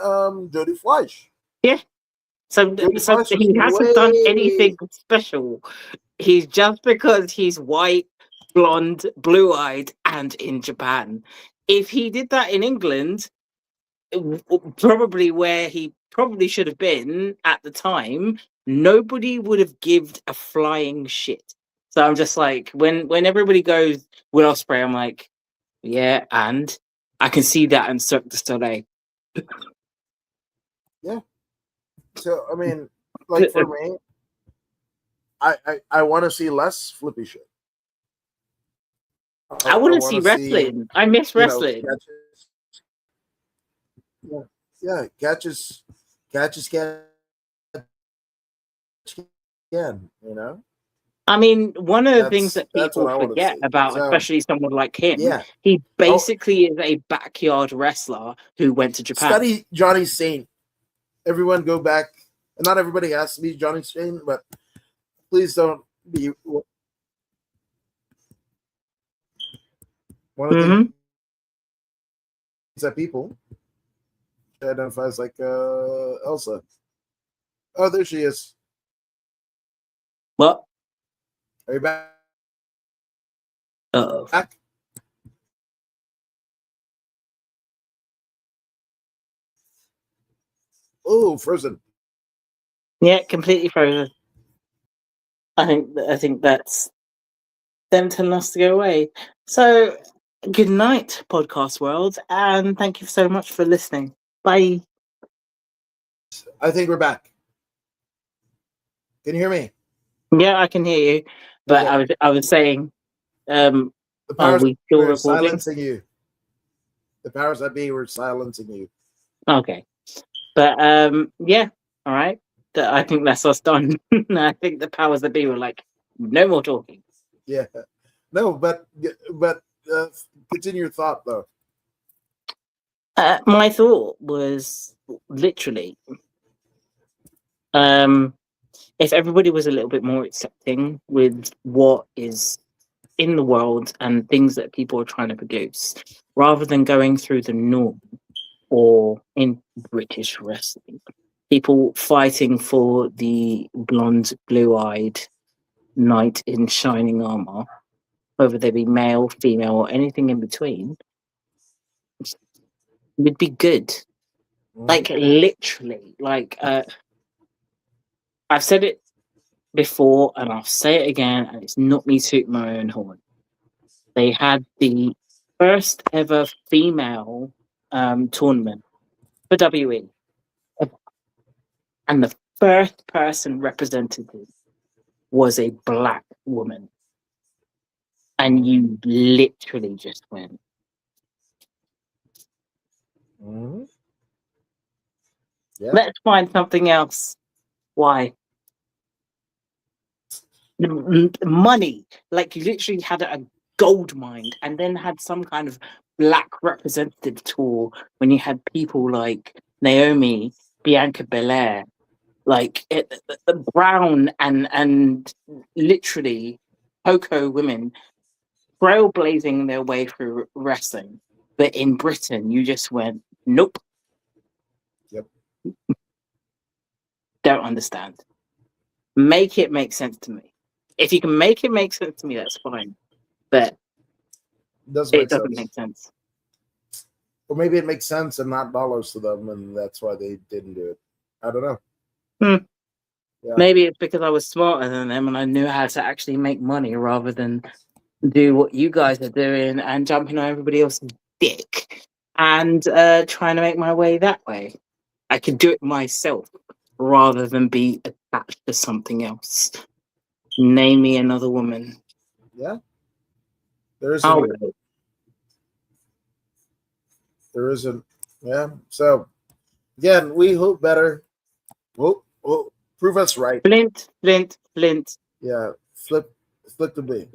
Jody Fleisch. Yeah. So, Jody so Fleisch was he hasn't done way. anything special. He's just because he's white, blonde, blue eyed, and in Japan. If he did that in England, probably where he probably should have been at the time, nobody would have given a flying shit. So I'm just like, when everybody goes Will Ospreay, I'm like, yeah, and I can see that in Cirque du Soleil. Yeah. So I mean, like for me, I want to see less flippy shit. I I want to want see to see, wrestling. I miss wrestling. catches. Yeah, yeah, catches, can. I mean, one of the things that That's what people I want to forget see. about, So especially someone like him, yeah. he Oh, basically is a backyard wrestler who went to Japan. study Johnny Saint. Everyone go back. And not everybody has to be Johnny Saint, but please don't be one of the things Mm-hmm. that people identifies like Elsa. Oh, there she is. What? Are you back? Uh-oh. Oh, frozen. Yeah, completely frozen. I think that's them telling us to go away. So, good night, podcast world, and thank you so much for listening. Bye. I think we're back. Can you hear me? Yeah, I can hear you, but Okay. I was saying, The are powers we still were recording? silencing you. The powers that be were silencing you. Okay, but yeah, all right. I think that's us done. I think the powers that be were like, no more talking. Yeah. No, but uh, continue your thought though. My thought was literally, um, if everybody was a little bit more accepting with what is in the world and things that people are trying to produce, rather than going through the norm or in British wrestling, people fighting for the blonde, blue-eyed knight in shining armor, whether they be male, female, or anything in between, would be good. Like Mm-hmm. literally, I've said it before and I'll say it again, and it's not me tooting my own horn. They had the first ever female tournament for WE, and the first person represented was a black woman, and you literally just went, Mm-hmm. Yeah. let's find something else. Why? Money, like you literally had a gold mine and then had some kind of black representative tour when you had people like Naomi, Bianca Belair, like brown and literally Coco women trailblazing their way through wrestling. But in Britain, you just went, nope. Yep. Don't understand. Make it make sense to me. If you can make it make sense to me, that's fine. But Doesn't it make doesn't sense. make sense. Or maybe it makes sense and not dollars to them, and that's why they didn't do it. I don't know. Yeah. Maybe it's because I was smarter than them and I knew how to actually make money rather than do what you guys are doing and jumping on everybody else's dick and trying to make my way that way. I could do it myself rather than be attached to something else. Name me another woman. Yeah. There isn't. Oh, There isn't. Yeah. So again, we hope better. Well, prove us right. Flint. Yeah. Flip the B.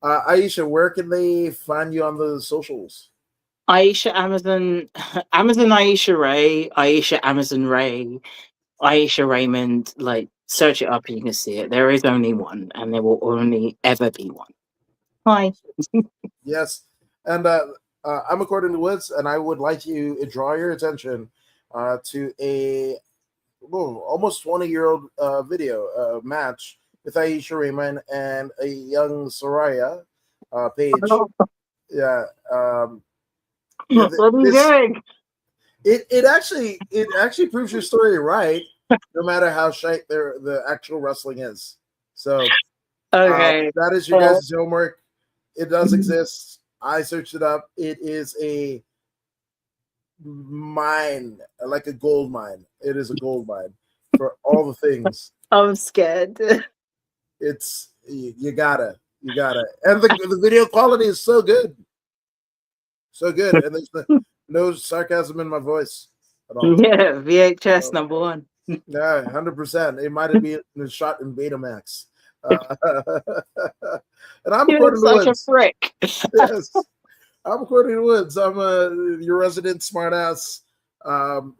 Ayesha, where can they find you on the socials? Ayesha Amazon Ayesha Ray, Ayesha Amazon Ray, Ayesha Raymond, like search it up and you can see it. There is only one and there will only ever be one. Hi. Yes. And I'm According to Woods, and I would like to draw your attention to a almost 20-year-old video match with Ayesha Raymond and a young Soraya Page. Yeah. What are you doing? It actually proves your story right, no matter how shite the actual wrestling is. So Okay. That is your guys' homework. It does exist. I searched it up. It is a mine, like a gold mine. It is a gold mine for all the things. I'm scared. It's you gotta, and the video quality is so good, and there's no sarcasm in my voice at all. Yeah, VHS number one. Yeah, 100%. It might have been shot in Betamax. And I'm You're According to such a Woods. prick. Yes, I'm According to Woods. I'm your resident smartass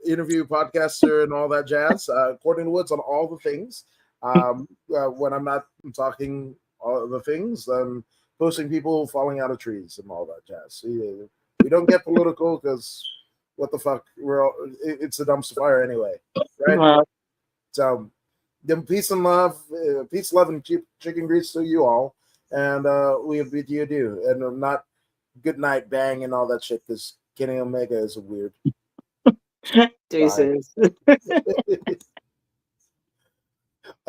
interview podcaster and all that jazz. According to Woods on all the things. When I'm not talking all the things, I'm posting people falling out of trees and all that jazz. We don't get political because what the fuck? It's a dumpster fire anyway, right? Well, So, then peace and love, and chicken grease to you all, and we bid you adieu, and not good night, bang, and all that shit because Kenny Omega is weird. Bye. deuces.